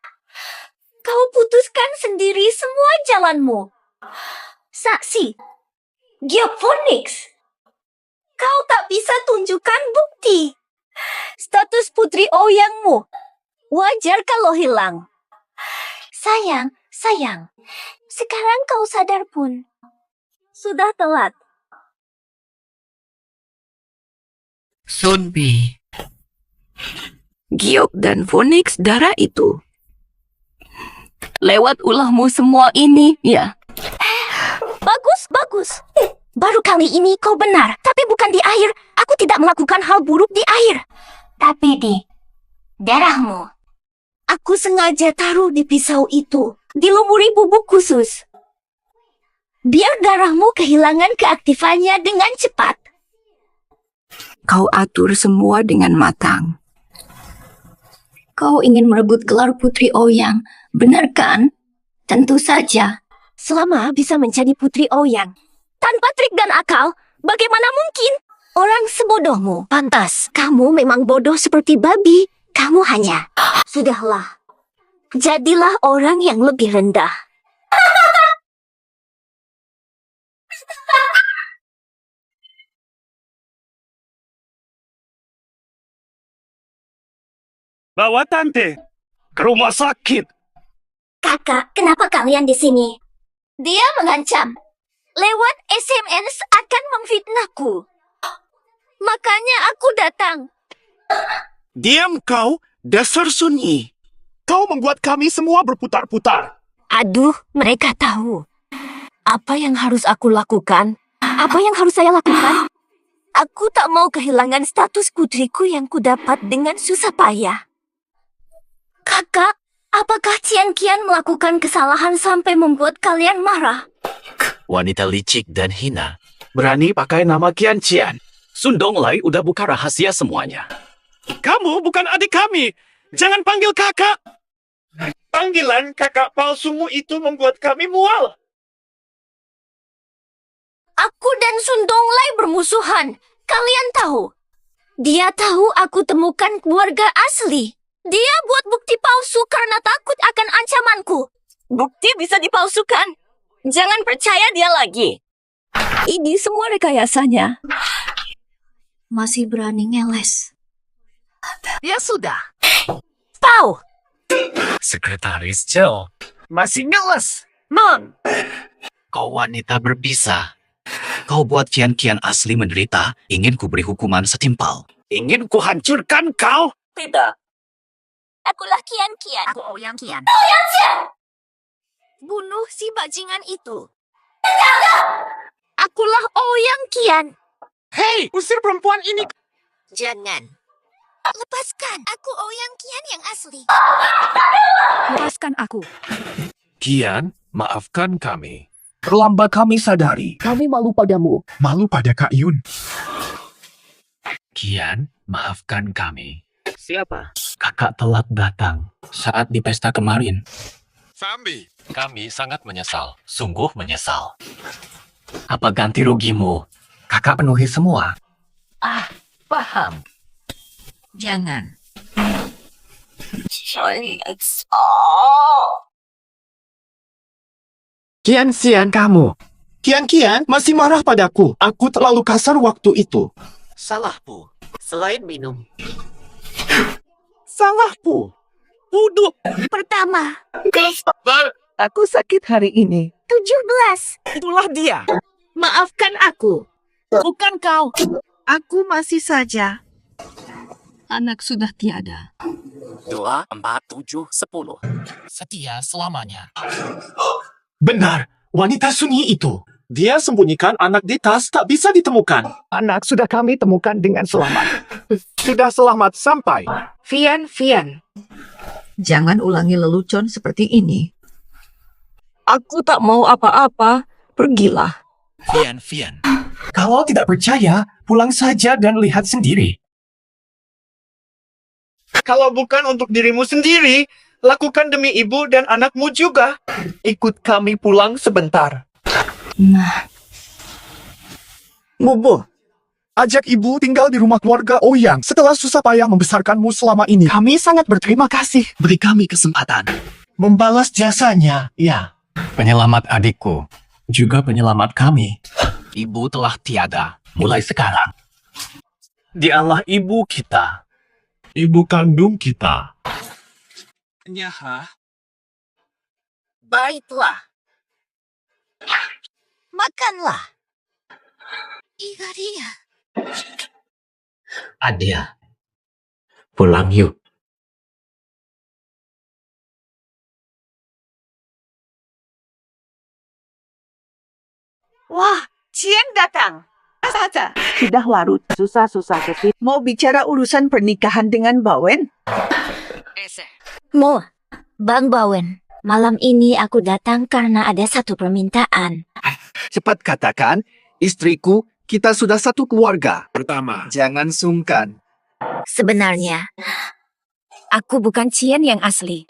Kau putuskan sendiri semua jalanmu. Saksi, Giok Phoenix. Kau tak bisa tunjukkan bukti. Status Putri Ouyangmu wajar kalau hilang. Sayang. Sekarang kau sadar pun. Sudah telat. Sunbi. Giok dan Phoenix darah itu. Lewat ulahmu semua ini, ya. Bagus. Baru kali ini kau benar, tapi bukan di air. Aku tidak melakukan hal buruk di air. Tapi di darahmu. Aku sengaja taruh di pisau itu, dilumuri bubuk khusus. Biar darahmu kehilangan keaktifannya dengan cepat. Kau atur semua dengan matang. Kau ingin merebut gelar Putri Ouyang, benar kan? Tentu saja. Selama bisa menjadi Putri Ouyang. Tanpa trik dan akal, bagaimana mungkin? Orang sebodohmu. Pantas, kamu memang bodoh seperti babi. Kamu hanya... Sudahlah. Jadilah orang yang lebih rendah. Bawa tante ke rumah sakit. Kakak, kenapa kalian di sini? Dia mengancam. Lewat SMS akan memfitnahku. Makanya aku datang. Diam kau, dasar sunyi. Kau membuat kami semua berputar-putar. Aduh, mereka tahu. Apa yang harus aku lakukan? Apa yang harus saya lakukan? Aku tak mau kehilangan status putriku yang kudapat dengan susah payah. Kakak, apakah Cian Qian melakukan kesalahan sampai membuat kalian marah? Wanita licik dan hina. Berani pakai nama Qian Qian. Sun Donglai udah buka rahasia semuanya. Kamu bukan adik kami. Jangan panggil kakak. Panggilan kakak palsumu itu membuat kami mual. Aku dan Sun Donglai bermusuhan. Kalian tahu. Dia tahu aku temukan keluarga asli. Dia buat bukti palsu karena takut akan ancamanku. Bukti bisa dipalsukan. Jangan percaya dia lagi. Ini semua rekayasanya. Masih berani ngeles. Ya sudah. Pau! Sekretaris Joe. Masih ngeles. Non. Kau wanita berbisa. Kau buat Qian asli menderita, ingin ku beri hukuman setimpal. Ingin ku hancurkan kau? Tidak. Akulah Qian. Aku Ouyang Qian. Bunuh si bajingan itu. Akulah Ouyang Qian. Hei, usir perempuan ini. Jangan. Lepaskan. Aku Ouyang Qian yang asli. Lepaskan aku. Qian, maafkan kami. Terlambat kami sadari. Kami malu padamu. Malu pada Kak Yun. Qian, maafkan kami. Siapa? Kakak telat datang saat di pesta kemarin. Fambi. Kami sangat menyesal, sungguh menyesal. Apa ganti rugimu? Kakak penuhi semua. Paham. Jangan. Qian kamu. Qian masih marah padaku. Aku terlalu kasar waktu itu. Salahku, selain minum. Salahku. Bodoh. Pertama. Aku sakit hari ini. 17. Itulah dia. Maafkan aku. Bukan kau. Aku masih saja. Anak sudah tiada. 2, 4, 7, 10. Setia selamanya. Benar. Wanita sunyi itu. Dia sembunyikan anak di tas tak bisa ditemukan. Anak sudah kami temukan dengan selamat. Sudah selamat sampai. Fian. Jangan ulangi lelucon seperti ini. Aku tak mau apa-apa. Pergilah. Fian. Kalau tidak percaya, pulang saja dan lihat sendiri. Kalau bukan untuk dirimu sendiri, lakukan demi ibu dan anakmu juga. Ikut kami pulang sebentar. Nah, Bobo, ajak ibu tinggal di rumah keluarga Ouyang setelah susah payah membesarkanmu selama ini. Kami sangat berterima kasih. Beri kami kesempatan. Membalas jasanya, ya. Penyelamat adikku, juga penyelamat kami. Ibu telah tiada. Mulai sekarang. Dialah ibu kita. Ibu kandung kita. Nyaha. Baiklah. Makanlah. Igaria. Adia, pulang yuk. Wah, Cian datang. Saja. Sudah larut, susah-susah kesini. Mau bicara urusan pernikahan dengan Bawen? Mo, Bang Bawen, malam ini aku datang karena ada satu permintaan. Cepat katakan, istriku, kita sudah satu keluarga. Pertama, jangan sungkan. Sebenarnya, aku bukan Cian yang asli.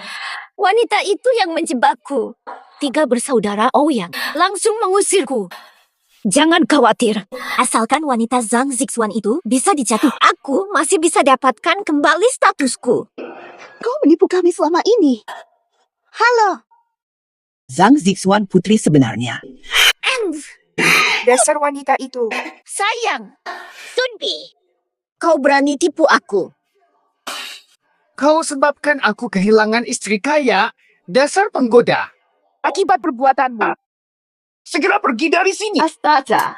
Wanita itu yang menjebakku. 3 bersaudara Ouyang langsung mengusirku. Jangan khawatir, asalkan wanita Zhang Zixuan itu bisa dijatuh, aku masih bisa dapatkan kembali statusku. Kau menipu kami selama ini. Halo. Zhang Zixuan putri sebenarnya. Dasar wanita itu. Sayang, Sunbi, kau berani tipu aku. Kau sebabkan aku kehilangan istri kaya. Dasar penggoda. Akibat perbuatanmu. Segera pergi dari sini. Astaga.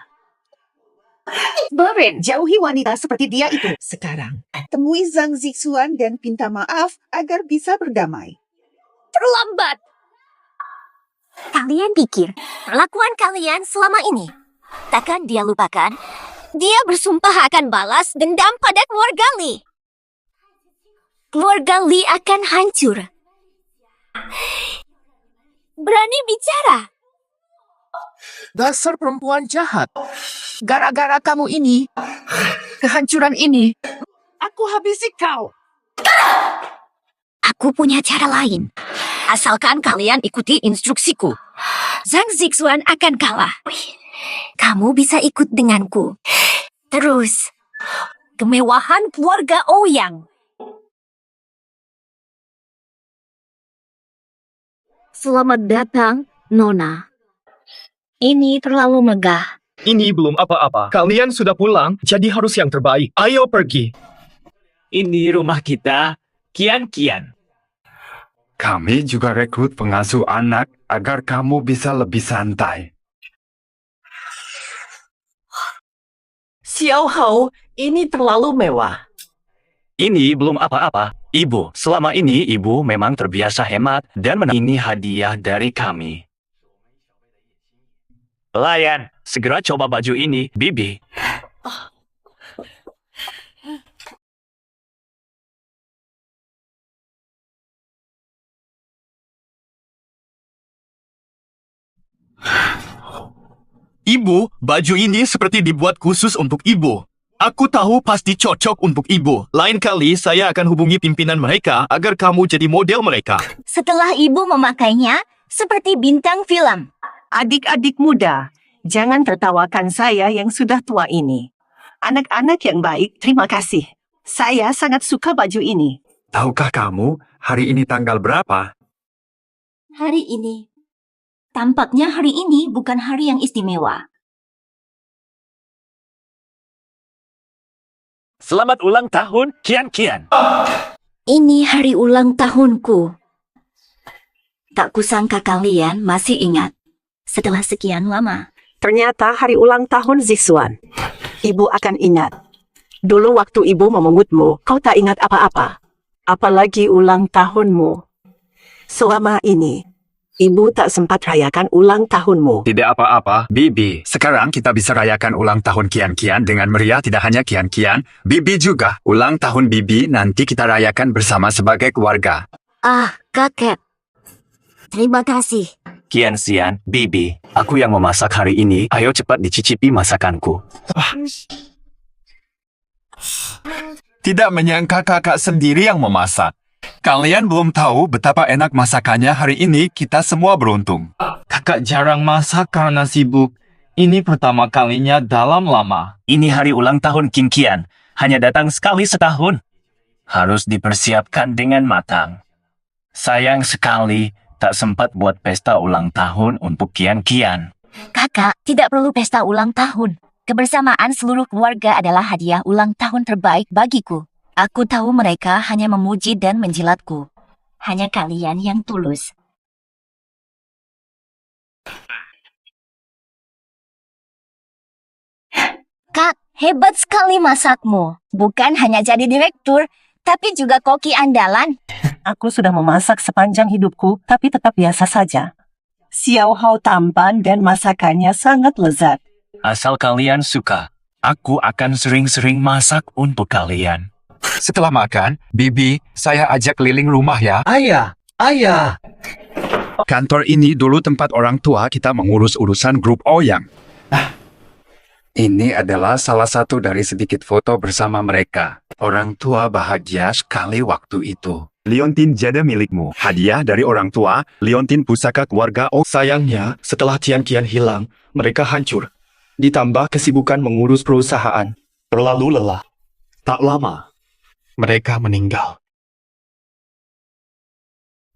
Bawen, jauhi wanita seperti dia itu. Sekarang, temui Zhang Zixuan dan minta maaf agar bisa berdamai. Terlambat. Kalian pikir perlakuan kalian selama ini takkan dia lupakan? Dia bersumpah akan balas dendam pada keluarga Li. Keluarga Li akan hancur. Berani bicara. Dasar perempuan jahat. Gara-gara kamu ini, kehancuran ini, aku habisi kau. Aku punya cara lain. Asalkan kalian ikuti instruksiku. Zhang Zixuan akan kalah. Kamu bisa ikut denganku. Terus, kemewahan keluarga Ouyang. Selamat datang, Nona. Ini terlalu megah. Ini belum apa-apa. Kalian sudah pulang, jadi harus yang terbaik. Ayo pergi. Ini rumah kita, Kian. Kami juga rekrut pengasuh anak agar kamu bisa lebih santai. Xiao Hao, ini terlalu mewah. Ini belum apa-apa. Ibu, selama ini ibu memang terbiasa hemat dan ini hadiah dari kami. Pelayan, segera coba baju ini, Bibi. Ibu, baju ini seperti dibuat khusus untuk ibu. Aku tahu pasti cocok untuk ibu. Lain kali saya akan hubungi pimpinan mereka agar kamu jadi model mereka. Setelah ibu memakainya, seperti bintang film. Adik-adik muda, jangan tertawakan saya yang sudah tua ini. Anak-anak yang baik, terima kasih. Saya sangat suka baju ini. Tahukah kamu hari ini tanggal berapa? Hari ini. Tampaknya hari ini bukan hari yang istimewa. Selamat ulang tahun, Kian. Ini hari ulang tahunku. Tak kusangka kalian masih ingat. Setelah sekian lama. Ternyata hari ulang tahun Zixuan. Ibu akan ingat. Dulu waktu ibu memengutmu, kau tak ingat apa-apa. Apalagi ulang tahunmu. Selama ini, Ibu tak sempat rayakan ulang tahunmu. Tidak apa-apa, Bibi. Sekarang kita bisa rayakan ulang tahun Kian-Kian dengan meriah. Tidak hanya Kian-Kian, Bibi juga. Ulang tahun Bibi nanti kita rayakan bersama sebagai keluarga. Ah, kakek. Terima kasih. Kian-Sian, Bibi, aku yang memasak hari ini. Ayo cepat dicicipi masakanku. Tidak menyangka kakak sendiri yang memasak. Kalian belum tahu betapa enak masakannya hari ini. Kita semua beruntung. Kakak jarang masak karena sibuk. Ini pertama kalinya dalam lama. Ini hari ulang tahun Kian-Kian. Hanya datang sekali setahun. Harus dipersiapkan dengan matang. Sayang sekali tak sempat buat pesta ulang tahun untuk Kian-Kian. Kakak, tidak perlu pesta ulang tahun. Kebersamaan seluruh keluarga adalah hadiah ulang tahun terbaik bagiku. Aku tahu mereka hanya memuji dan menjilatku. Hanya kalian yang tulus. Kak, hebat sekali masakmu. Bukan hanya jadi direktur, tapi juga koki andalan. Aku sudah memasak sepanjang hidupku, tapi tetap biasa saja. Xiao Hao tampan dan masakannya sangat lezat. Asal kalian suka, aku akan sering-sering masak untuk kalian. Setelah makan, Bibi, saya ajak keliling rumah ya. Ayah. Kantor ini dulu tempat orang tua kita mengurus urusan grup Ouyang. Ini adalah salah satu dari sedikit foto bersama mereka. Orang tua bahagia sekali waktu itu. Liontin jada milikmu. Hadiah dari orang tua, Liontin pusaka keluarga. Oh sayangnya, setelah Kian-Kian hilang, mereka hancur. Ditambah kesibukan mengurus perusahaan. Terlalu lelah. Tak lama, mereka meninggal.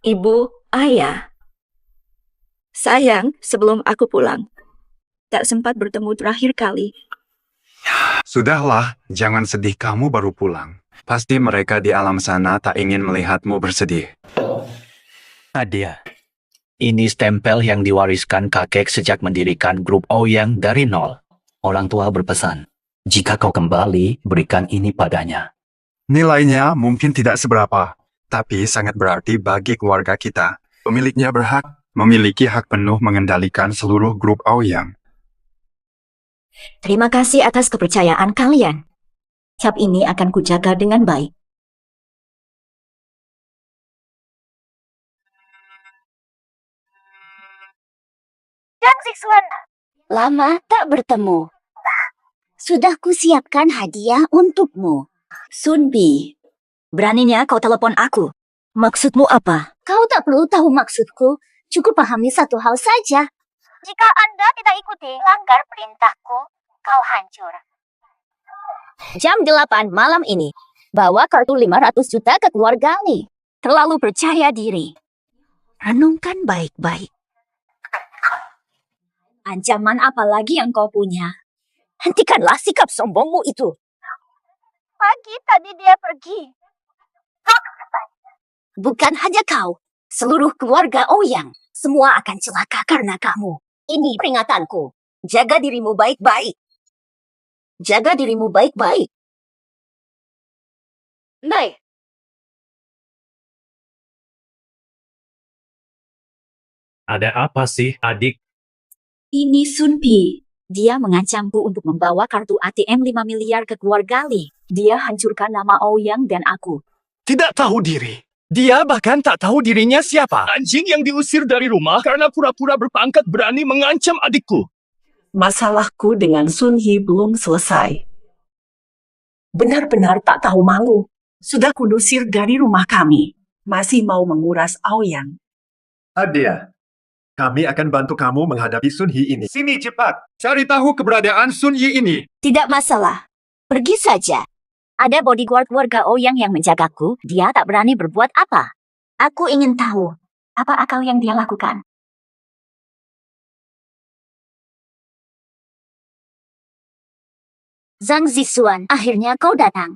Ibu, ayah. Sayang, sebelum aku pulang, tak sempat bertemu terakhir kali. Sudahlah, jangan sedih, kamu baru pulang. Pasti mereka di alam sana tak ingin melihatmu bersedih. Adia, ini stempel yang diwariskan kakek sejak mendirikan grup Ouyang dari nol. Orang tua berpesan, jika kau kembali, berikan ini padanya. Nilainya mungkin tidak seberapa, tapi sangat berarti bagi keluarga kita. Pemiliknya berhak memiliki hak penuh mengendalikan seluruh grup Ouyang. Terima kasih atas kepercayaan kalian. Cap ini akan kujaga dengan baik. Jang Zixuan, lama tak bertemu. Sudah kusiapkan hadiah untukmu. Sunbi, beraninya kau telepon aku. Maksudmu apa? Kau tak perlu tahu maksudku. Cukup pahami satu hal saja. Jika Anda tidak ikuti langgar perintahku, kau hancur. Jam 8 malam ini, bawa kartu 500 juta ke keluarga Li. Terlalu percaya diri. Renungkan baik-baik. Ancaman apa lagi yang kau punya? Hentikanlah sikap sombongmu itu. Pagi tadi dia pergi. Bukan hanya kau, seluruh keluarga Ouyang. Semua akan celaka karena kamu. Ini peringatanku. Jaga dirimu baik-baik. Jaga dirimu baik-baik. Baik. Ada apa sih, adik? Ini Sunbi. Dia mengancamku untuk membawa kartu ATM 5 miliar ke keluarga Li. Dia hancurkan nama Ouyang dan aku. Tidak tahu diri. Dia bahkan tak tahu dirinya siapa. Anjing yang diusir dari rumah karena pura-pura berpangkat berani mengancam adikku. Masalahku dengan Sun Hee belum selesai. Benar-benar tak tahu malu. Sudah kudusir dari rumah kami. Masih mau menguras Ouyang. Adia, kami akan bantu kamu menghadapi Sun Hee ini. Sini cepat, cari tahu keberadaan Sun Hee ini. Tidak masalah. Pergi saja. Ada bodyguard keluarga Ouyang yang menjagaku. Dia tak berani berbuat apa. Aku ingin tahu apa akal yang dia lakukan. Zhang Zixuan, akhirnya kau datang.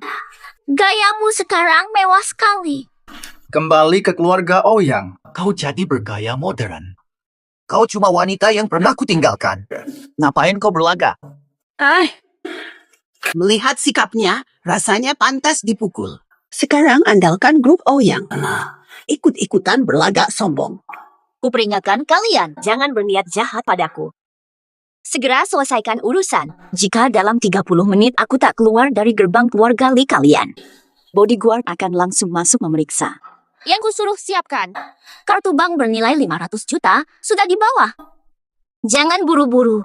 Gayamu sekarang mewah sekali. Kembali ke keluarga Ouyang. Kau jadi bergaya modern. Kau cuma wanita yang pernah kutinggalkan. Ngapain kau berlaga? Melihat sikapnya, rasanya pantas dipukul. Sekarang andalkan grup Ouyang. Ikut-ikutan berlagak sombong. Kuperingatkan kalian, jangan berniat jahat padaku. Segera selesaikan urusan. Jika dalam 30 menit aku tak keluar dari gerbang keluarga Lee kalian, bodyguard akan langsung masuk memeriksa. Yang kusuruh siapkan. Kartu bank bernilai 500 juta sudah di bawah. Jangan buru-buru.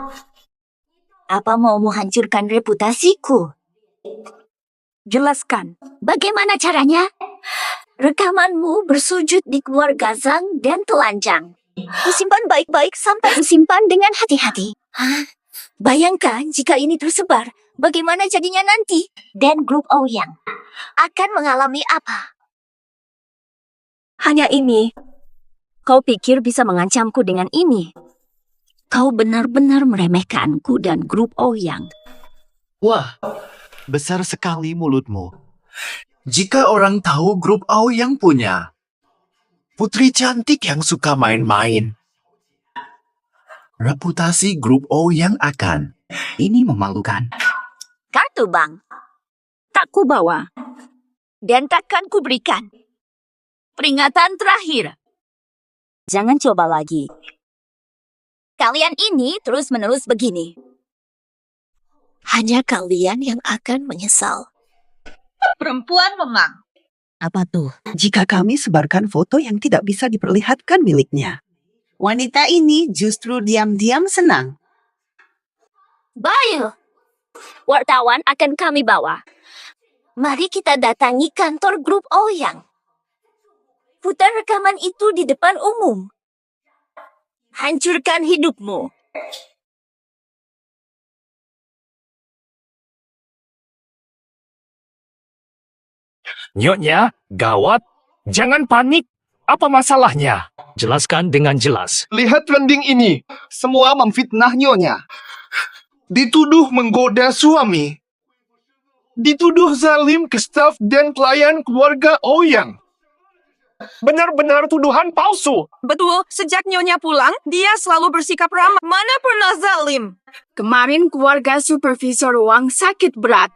Apa mau menghancurkan reputasiku? Jelaskan. Bagaimana caranya? Rekamanmu bersujud di keluarga Zhang dan telanjang. Kusimpan baik-baik sampai kusimpan dengan hati-hati. Bayangkan jika ini tersebar, bagaimana jadinya nanti? Dan grup Ouyang akan mengalami apa? Hanya ini. Kau pikir bisa mengancamku dengan ini? Kau benar-benar meremehkanku dan grup Ouyang. Wah, besar sekali mulutmu. Jika orang tahu grup Ouyang punya putri cantik yang suka main-main, reputasi grup Ouyang akan ini memalukan. Kartu bank tak ku bawa dan takkan ku berikan. Peringatan terakhir. Jangan coba lagi. Kalian ini terus-menerus begini. Hanya kalian yang akan menyesal. Perempuan memang. Apa tuh? Jika kami sebarkan foto yang tidak bisa diperlihatkan miliknya. Wanita ini justru diam-diam senang. Bayu, wartawan akan kami bawa. Mari kita datangi kantor grup Ouyang. Putar rekaman itu di depan umum. Hancurkan hidupmu. Nyonya, gawat. Jangan panik. Apa masalahnya? Jelaskan dengan jelas. Lihat trending ini. Semua memfitnah Nyonya. Dituduh menggoda suami. Dituduh zalim ke staf dan klien keluarga Ouyang. Benar-benar tuduhan palsu. Betul, sejak Nyonya pulang, dia selalu bersikap ramah. Mana pernah zalim? Kemarin keluarga Supervisor Wang sakit berat.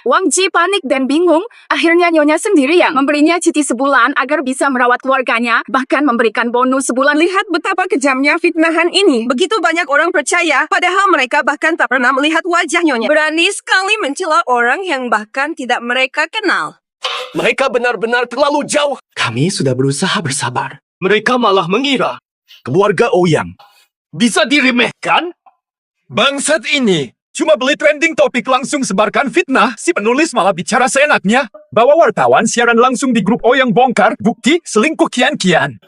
Wang Ji panik dan bingung. Akhirnya Nyonya sendiri yang memberinya cuti sebulan agar bisa merawat keluarganya, bahkan memberikan bonus sebulan. Lihat betapa kejamnya fitnahan ini. Begitu banyak orang percaya, padahal mereka bahkan tak pernah melihat wajah Nyonya. Berani sekali mencela orang yang bahkan tidak mereka kenal. Mereka benar-benar terlalu jauh. Kami sudah berusaha bersabar. Mereka malah mengira keluarga Ouyang bisa diremehkan. Bangsat ini cuma beli trending topik langsung sebarkan fitnah. Si penulis malah bicara seenaknya. Bawa wartawan siaran langsung di grup Ouyang bongkar bukti selingkuh kian-kian.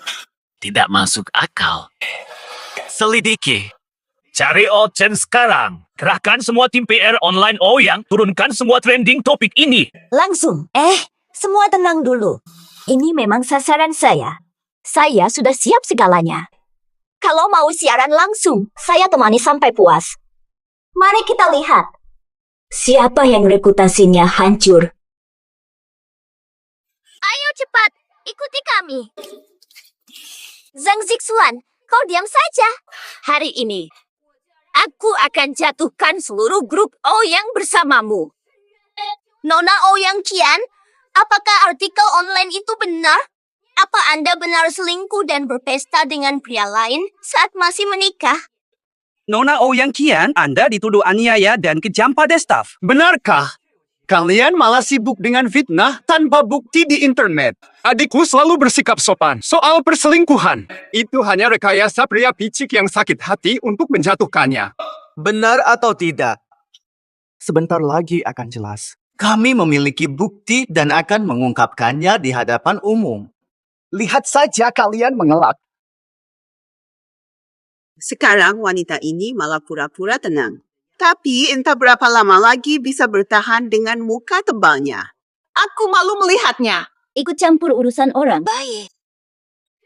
Tidak masuk akal. Selidiki. Cari Ochen sekarang. Kerahkan semua tim PR online Ouyang. Turunkan semua trending topik ini. Langsung. Semua tenang dulu. Ini memang sasaran saya. Saya sudah siap segalanya. Kalau mau siaran langsung, saya temani sampai puas. Mari kita lihat. Siapa yang reputasinya hancur? Ayo cepat, ikuti kami. Zhang Zixuan, kau diam saja. Hari ini, aku akan jatuhkan seluruh grup Ouyang bersamamu. Nona Ouyang Qian, apakah artikel online itu benar? Apa Anda benar selingkuh dan berpesta dengan pria lain saat masih menikah? Nona Ouyang Qian, Anda dituduh aniaya dan kejam pada staf. Benarkah? Kalian malah sibuk dengan fitnah tanpa bukti di internet. Adikku selalu bersikap sopan soal perselingkuhan. Itu hanya rekayasa pria picik yang sakit hati untuk menjatuhkannya. Benar atau tidak? Sebentar lagi akan jelas. Kami memiliki bukti dan akan mengungkapkannya di hadapan umum. Lihat saja kalian mengelak. Sekarang wanita ini malah pura-pura tenang. Tapi entah berapa lama lagi bisa bertahan dengan muka tebalnya. Aku malu melihatnya. Ikut campur urusan orang. Baik.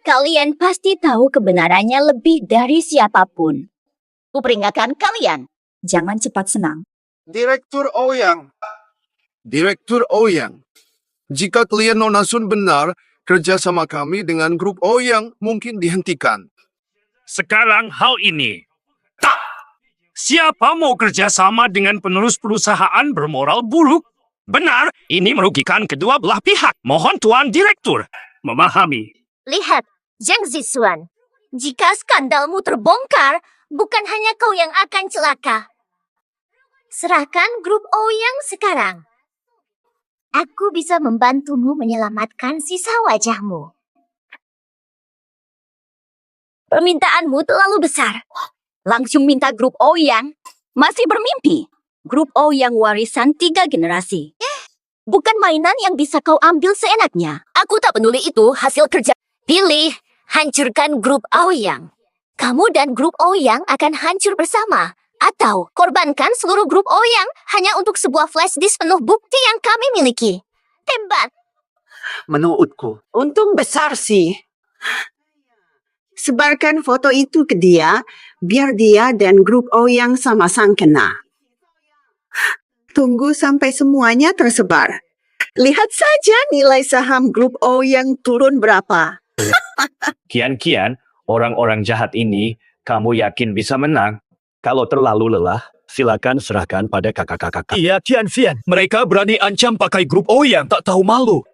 Kalian pasti tahu kebenarannya lebih dari siapapun. Kuperingatkan kalian. Jangan cepat senang. Direktur Ouyang. Jika klien Nona Sun benar, kerjasama kami dengan grup Ouyang mungkin dihentikan. Sekarang hal ini. Tak! Siapa mau kerjasama dengan penerus perusahaan bermoral buruk? Benar, ini merugikan kedua belah pihak. Mohon Tuan Direktur memahami. Lihat, Zhang Zixuan. Jika skandalmu terbongkar, bukan hanya kau yang akan celaka. Serahkan grup Ouyang sekarang. Aku bisa membantumu menyelamatkan sisa wajahmu. Permintaanmu terlalu besar. Langsung minta grup Ouyang. Masih bermimpi. Grup Ouyang warisan 3 generasi. Bukan mainan yang bisa kau ambil seenaknya. Aku tak peduli itu hasil kerja. Pilih, hancurkan grup Ouyang. Kamu dan grup Ouyang akan hancur bersama. Atau korbankan seluruh grup Ouyang hanya untuk sebuah flash disk penuh bukti yang kami miliki. Tembak. Menurutku, untung besar sih. Sebarkan foto itu ke dia, biar dia dan grup Ouyang sama-sama kena. Tunggu sampai semuanya tersebar. Lihat saja nilai saham grup Ouyang turun berapa. Kian-kian, orang-orang jahat ini, kamu yakin bisa menang? Kalau terlalu lelah, silakan serahkan pada kakak-kakak. Iya, Tian Fian. Mereka berani ancam pakai grup Ouyang, tak tahu malu.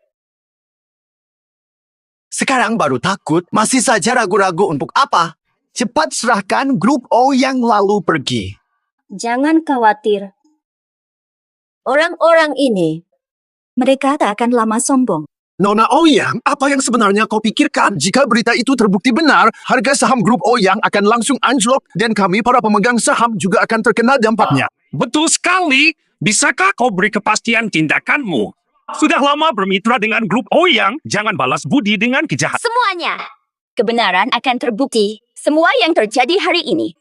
Sekarang baru takut, masih saja ragu-ragu untuk apa? Cepat serahkan grup Ouyang lalu pergi. Jangan khawatir. Orang-orang ini, mereka tak akan lama sombong. Nona Ouyang, apa yang sebenarnya kau pikirkan? Jika berita itu terbukti benar, harga saham grup Ouyang akan langsung anjlok dan kami para pemegang saham juga akan terkena dampaknya. Betul sekali. Bisakah kau beri kepastian tindakanmu? Sudah lama bermitra dengan grup Ouyang, jangan balas budi dengan kejahatan. Semuanya. Kebenaran akan terbukti. Semua yang terjadi hari ini.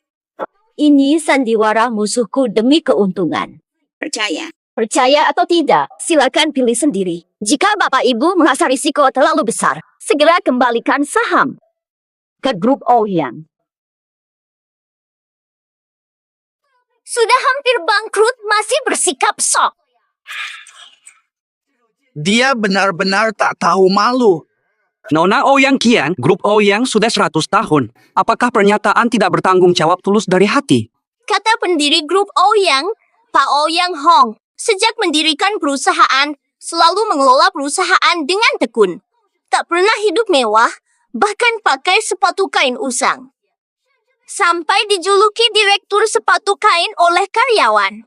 Ini sandiwara musuhku demi keuntungan. Percaya. Percaya atau tidak, silakan pilih sendiri. Jika Bapak Ibu merasa risiko terlalu besar, segera kembalikan saham ke grup Ouyang. Sudah hampir bangkrut, masih bersikap sok. Dia benar-benar tak tahu malu. Nona Ouyang Kian, grup Ouyang sudah 100 tahun. Apakah pernyataan tidak bertanggung jawab tulus dari hati? Kata pendiri grup Ouyang, Pak Ouyang Hong, sejak mendirikan perusahaan, selalu mengelola perusahaan dengan tekun. Tak pernah hidup mewah, bahkan pakai sepatu kain usang. Sampai dijuluki direktur sepatu kain oleh karyawan.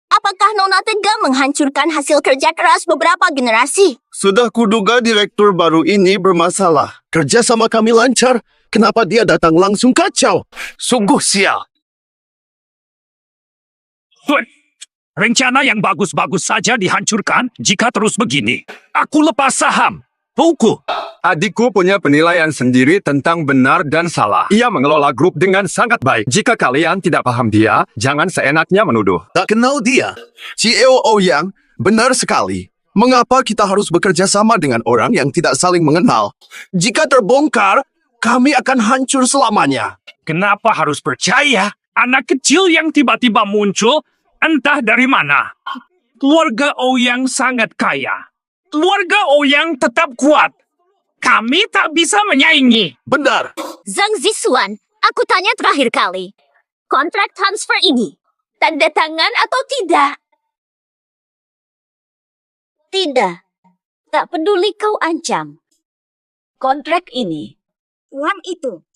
Apakah Nona tega menghancurkan hasil kerja keras beberapa generasi? Sudah kuduga direktur baru ini bermasalah. Kerja sama kami lancar. Kenapa dia datang langsung kacau? Sungguh sial. Rencana yang bagus-bagus saja dihancurkan jika terus begini. Aku lepas saham. Tuku. Adikku punya penilaian sendiri tentang benar dan salah. Ia mengelola grup dengan sangat baik. Jika kalian tidak paham dia, jangan seenaknya menuduh. Tak kenal dia. CEO Ouyang, benar sekali. Mengapa kita harus bekerja sama dengan orang yang tidak saling mengenal? Jika terbongkar, kami akan hancur selamanya. Kenapa harus percaya? Anak kecil yang tiba-tiba muncul, entah dari mana. Keluarga Ouyang sangat kaya. Keluarga Ouyang tetap kuat. Kami tak bisa menyaingi. Benar. Zhang Zixuan, aku tanya terakhir kali. Kontrak transfer ini, tanda tangan atau tidak? Tidak. Tak peduli kau ancam. Kontrak ini, uang itu.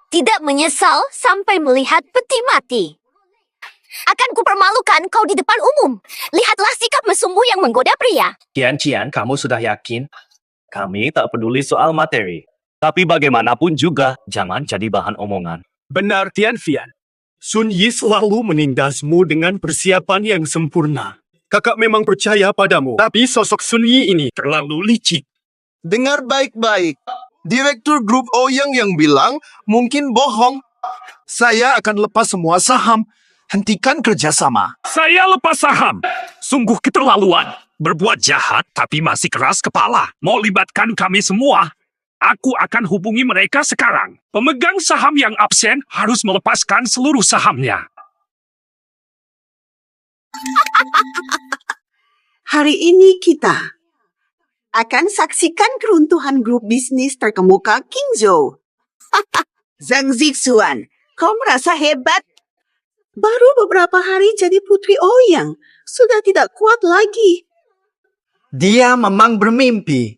Tidak menyesal sampai melihat peti mati. Akan kupermalukan kau di depan umum. Lihatlah sikap mesumbu yang menggoda pria. Kian-kian, kamu sudah yakin? Kami tak peduli soal materi. Tapi bagaimanapun juga, jangan jadi bahan omongan. Benar, Tian Fian. Sun Yi selalu menindasmu dengan persiapan yang sempurna. Kakak memang percaya padamu, tapi sosok Sun Yi ini terlalu licik. Dengar baik-baik. Direktur grup Ouyang yang bilang mungkin bohong. Saya akan lepas semua saham. Hentikan kerjasama. Saya lepas saham. Sungguh keterlaluan. Berbuat jahat tapi masih keras kepala. Mau libatkan kami semua. Aku akan hubungi mereka sekarang. Pemegang saham yang absen harus melepaskan seluruh sahamnya. Hari ini kita akan saksikan keruntuhan grup bisnis terkemuka Qingzhou. Zhang Zixuan, kau merasa hebat? Baru beberapa hari jadi putri Ouyang, sudah tidak kuat lagi. Dia memang bermimpi.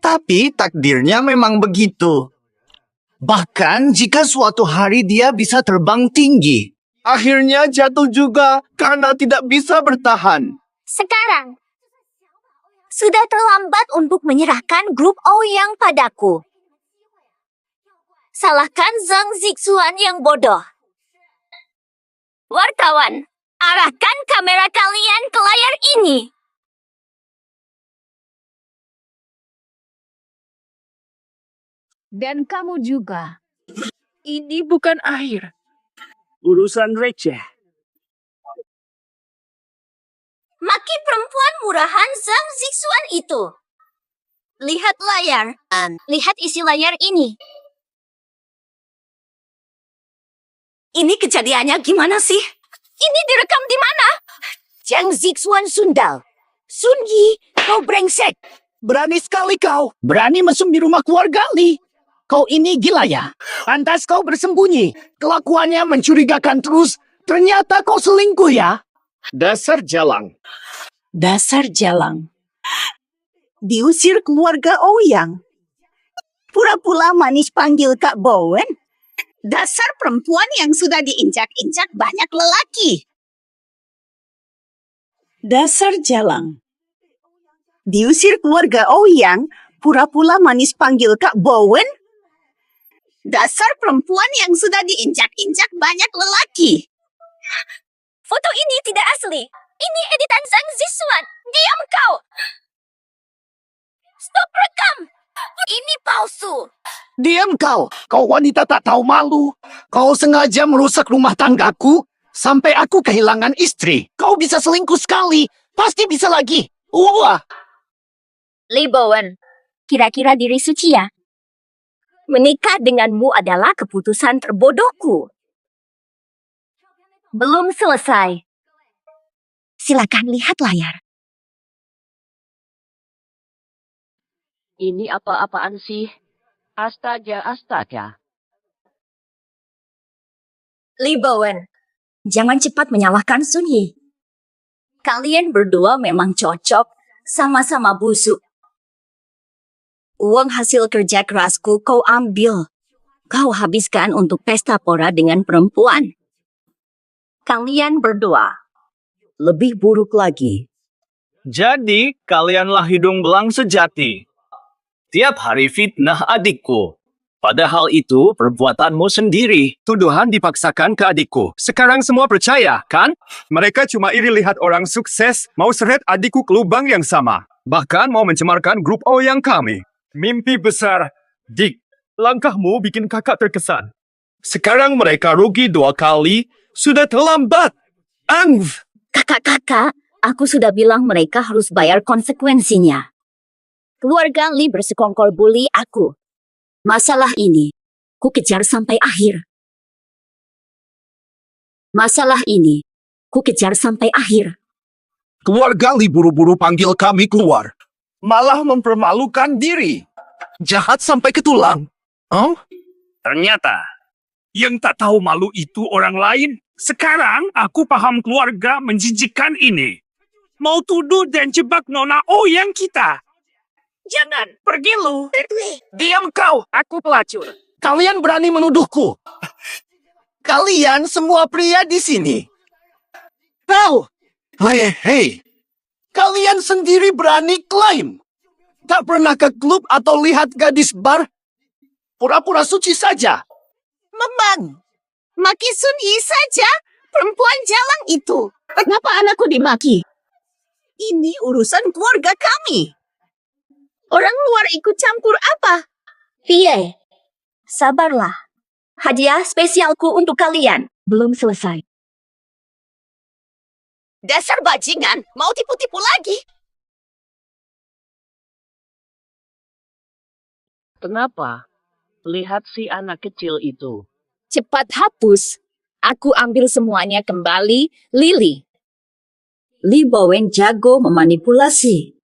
Tapi takdirnya memang begitu. Bahkan jika suatu hari dia bisa terbang tinggi, akhirnya jatuh juga karena tidak bisa bertahan. Sekarang, sudah terlambat untuk menyerahkan grup Ouyang padaku. Salahkan Zhang Zixuan yang bodoh. Wartawan, arahkan kamera kalian ke layar ini. Dan kamu juga. Ini bukan akhir. Urusan receh. Maki perempuan murahan Zhang Zixuan itu. Lihat layar. Lihat isi layar ini. Ini kejadiannya gimana sih? Ini direkam di mana? Zhang Zixuan sundal. Sun Yi, kau brengsek. Berani sekali kau. Berani mesum di rumah keluarga Li. Kau ini gila ya. Pantas kau bersembunyi. Kelakuannya mencurigakan terus. Ternyata kau selingkuh ya. Dasar jalang. Dasar jalang. Diusir keluarga Ouyang. Pura-pura manis panggil Kak Bowen. Dasar perempuan yang sudah diinjak-injak banyak lelaki. Dasar jalang. Diusir keluarga Ouyang, pura-pura manis panggil Kak Bowen. Dasar perempuan yang sudah diinjak-injak banyak lelaki. Foto ini tidak asli. Ini editan Zhang Zixuan. Diam kau. Stop rekam. Ini palsu. Diam kau. Kau wanita tak tahu malu. Kau sengaja merusak rumah tanggaku. Sampai aku kehilangan istri. Kau bisa selingkuh sekali. Pasti bisa lagi. Wah. Li Bowen, kira-kira diri suci ya? Menikah denganmu adalah keputusan terbodohku. Belum selesai. Silakan lihat layar. Ini apa-apaan sih? Astaga. Li Bowen, jangan cepat menyalahkan Sun Yi. Kalian berdua memang cocok, sama-sama busuk. Uang hasil kerja kerasku kau ambil. Kau habiskan untuk pesta pora dengan perempuan. Kalian berdua lebih buruk lagi. Jadi, kalianlah hidung belang sejati. Tiap hari fitnah adikku. Padahal itu perbuatanmu sendiri. Tuduhan dipaksakan ke adikku. Sekarang semua percaya, kan? Mereka cuma iri lihat orang sukses mau seret adikku ke lubang yang sama. Bahkan mau mencemarkan grup Ouyang kami. Mimpi besar, Dik. Langkahmu bikin kakak terkesan. Sekarang mereka rugi 2 kali, sudah terlambat. Kakak-kakak, aku sudah bilang mereka harus bayar konsekuensinya. Keluarga Li bersekongkol bully aku. Masalah ini, ku kejar sampai akhir. Keluarga Li buru-buru panggil kami keluar. Malah mempermalukan diri. Jahat sampai ke tulang. Oh? Ternyata, yang tak tahu malu itu orang lain. Sekarang aku paham keluarga menjijikkan ini. Mau tuduh dan jebak Nona Ouyang kita. Jangan, pergi lu. Diam kau, aku pelacur. Kalian berani menuduhku. Kalian semua pria di sini. Tahu? Hei. Kalian sendiri berani klaim. Tak pernah ke klub atau lihat gadis bar? Pura-pura suci saja. Memang. Maki Sun Yi saja, perempuan jalang itu. Kenapa anakku dimaki? Ini urusan keluarga kami. Orang luar ikut campur apa? Fie, sabarlah. Hadiah spesialku untuk kalian belum selesai. Dasar bajingan, mau tipu-tipu lagi? Kenapa? Lihat si anak kecil itu. Cepat hapus. Aku ambil semuanya kembali, Lily. Li Bowen jago memanipulasi.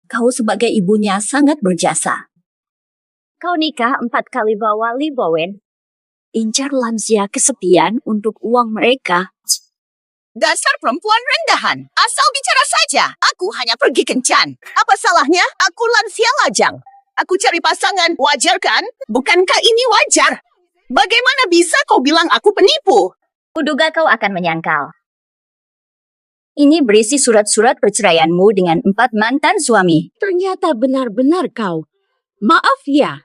Kau sebagai ibunya sangat berjasa. Kau nikah 4 kali bawa Li Bowen. Incar lansia kesepian untuk uang mereka. Dasar perempuan rendahan. Asal bicara saja. Aku hanya pergi kencan. Apa salahnya? Aku lansia lajang. Aku cari pasangan, wajar kan? Bukankah ini wajar? Bagaimana bisa kau bilang aku penipu? Kuduga kau akan menyangkal. Ini berisi surat-surat perceraianmu dengan 4 mantan suami. Ternyata benar-benar kau. Maaf ya.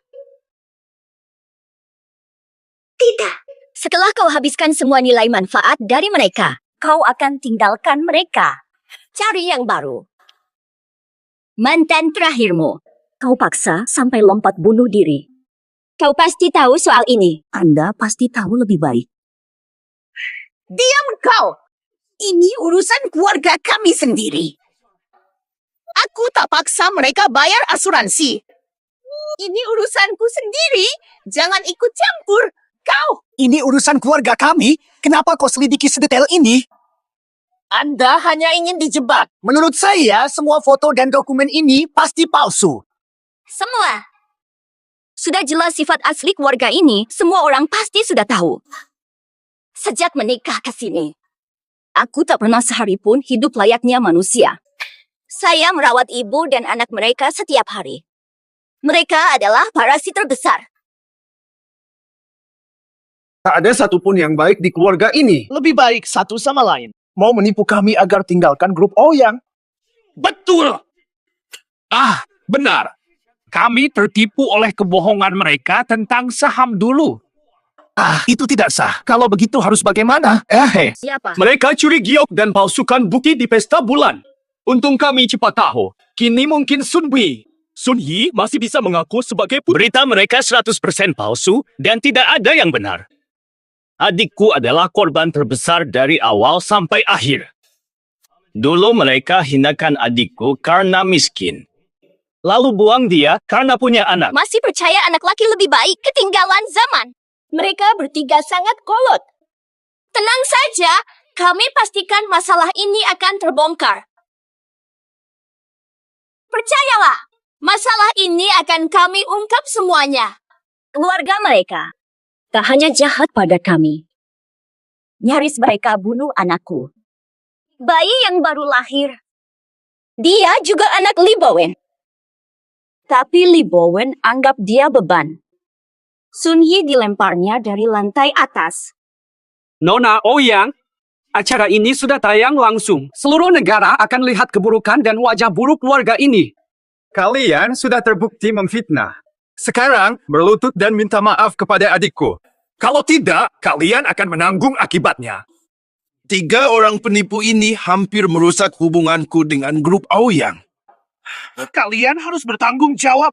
Tidak. Setelah kau habiskan semua nilai manfaat dari mereka, kau akan tinggalkan mereka. Cari yang baru. Mantan terakhirmu. Kau paksa sampai lompat bunuh diri. Kau pasti tahu soal ini. Anda pasti tahu lebih baik. Diam kau! Ini urusan keluarga kami sendiri. Aku tak paksa mereka bayar asuransi. Ini urusanku sendiri. Jangan ikut campur. Kau! Ini urusan keluarga kami. Kenapa kau selidiki sedetail ini? Anda hanya ingin dijebak. Menurut saya, semua foto dan dokumen ini pasti palsu. Semua. Sudah jelas sifat asli keluarga ini, semua orang pasti sudah tahu. Sejak menikah ke sini, aku tak pernah sehari pun hidup layaknya manusia. Saya merawat ibu dan anak mereka setiap hari. Mereka adalah parasit terbesar. Tak ada satupun yang baik di keluarga ini. Lebih baik satu sama lain. Mau menipu kami agar tinggalkan grup Ouyang. Betul! Benar. Kami tertipu oleh kebohongan mereka tentang saham dulu. Itu tidak sah. Kalau begitu harus bagaimana? Siapa? Mereka curi giok dan palsukan bukti di pesta bulan. Untung kami cepat tahu. Kini mungkin Sun Yi masih bisa mengaku sebagai berita mereka 100% palsu dan tidak ada yang benar. Adikku adalah korban terbesar dari awal sampai akhir. Dulu mereka hinakan adikku karena miskin. Lalu buang dia karena punya anak. Masih percaya anak laki lebih baik ketinggalan zaman. Mereka bertiga sangat kolot. Tenang saja, kami pastikan masalah ini akan terbongkar. Percayalah, masalah ini akan kami ungkap semuanya. Keluarga mereka tak hanya jahat pada kami. Nyaris mereka bunuh anakku. Bayi yang baru lahir. Dia juga anak Lee Bowen. Tapi Lee Bowen anggap dia beban. Sun Yi dilemparnya dari lantai atas. Nona Ouyang, acara ini sudah tayang langsung. Seluruh negara akan lihat keburukan dan wajah buruk keluarga ini. Kalian sudah terbukti memfitnah. Sekarang berlutut dan minta maaf kepada adikku. Kalau tidak, kalian akan menanggung akibatnya. 3 orang penipu ini hampir merusak hubunganku dengan grup Ouyang. Kalian harus bertanggung jawab.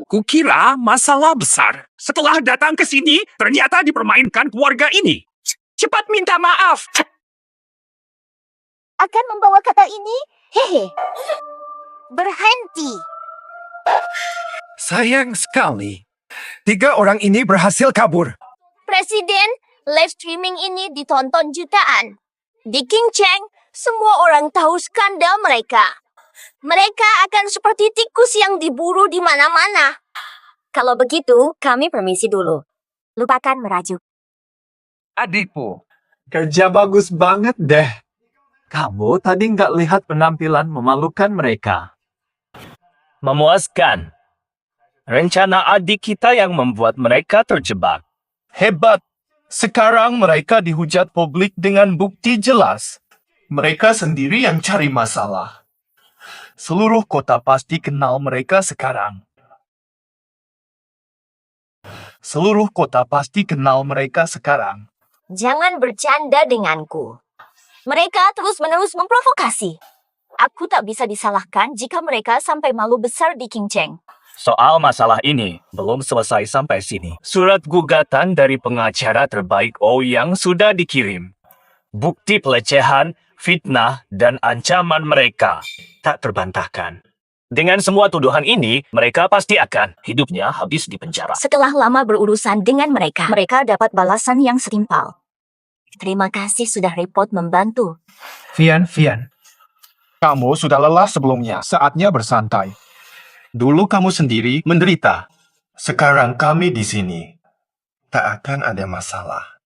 Kukira masalah besar. Setelah datang ke sini, ternyata dipermainkan keluarga ini. Cepat minta maaf. Akan membawa kata ini, hehe. Berhenti. Sayang sekali. 3 orang ini berhasil kabur. Presiden, live streaming ini ditonton jutaan. Di King Cheng, semua orang tahu skandal mereka. Mereka akan seperti tikus yang diburu di mana-mana. Kalau begitu, kami permisi dulu. Lupakan merajuk. Adikku, kerja bagus banget deh. Kamu tadi nggak lihat penampilan memalukan mereka. Memuaskan. Rencana adik kita yang membuat mereka terjebak. Hebat. Sekarang mereka dihujat publik dengan bukti jelas. Mereka sendiri yang cari masalah. Seluruh kota pasti kenal mereka sekarang. Seluruh kota pasti kenal mereka sekarang. Jangan bercanda denganku. Mereka terus-menerus memprovokasi. Aku tak bisa disalahkan jika mereka sampai malu besar di King Cheng. Soal masalah ini belum selesai sampai sini. Surat gugatan dari pengacara terbaik Ouyang sudah dikirim. Bukti pelecehan, fitnah, dan ancaman mereka tak terbantahkan. Dengan semua tuduhan ini, mereka pasti akan hidupnya habis di penjara. Setelah lama berurusan dengan mereka dapat balasan yang setimpal. Terima kasih sudah repot membantu. Vian, kamu sudah lelah sebelumnya. Saatnya bersantai. Dulu kamu sendiri menderita. Sekarang kami di sini. Tak akan ada masalah.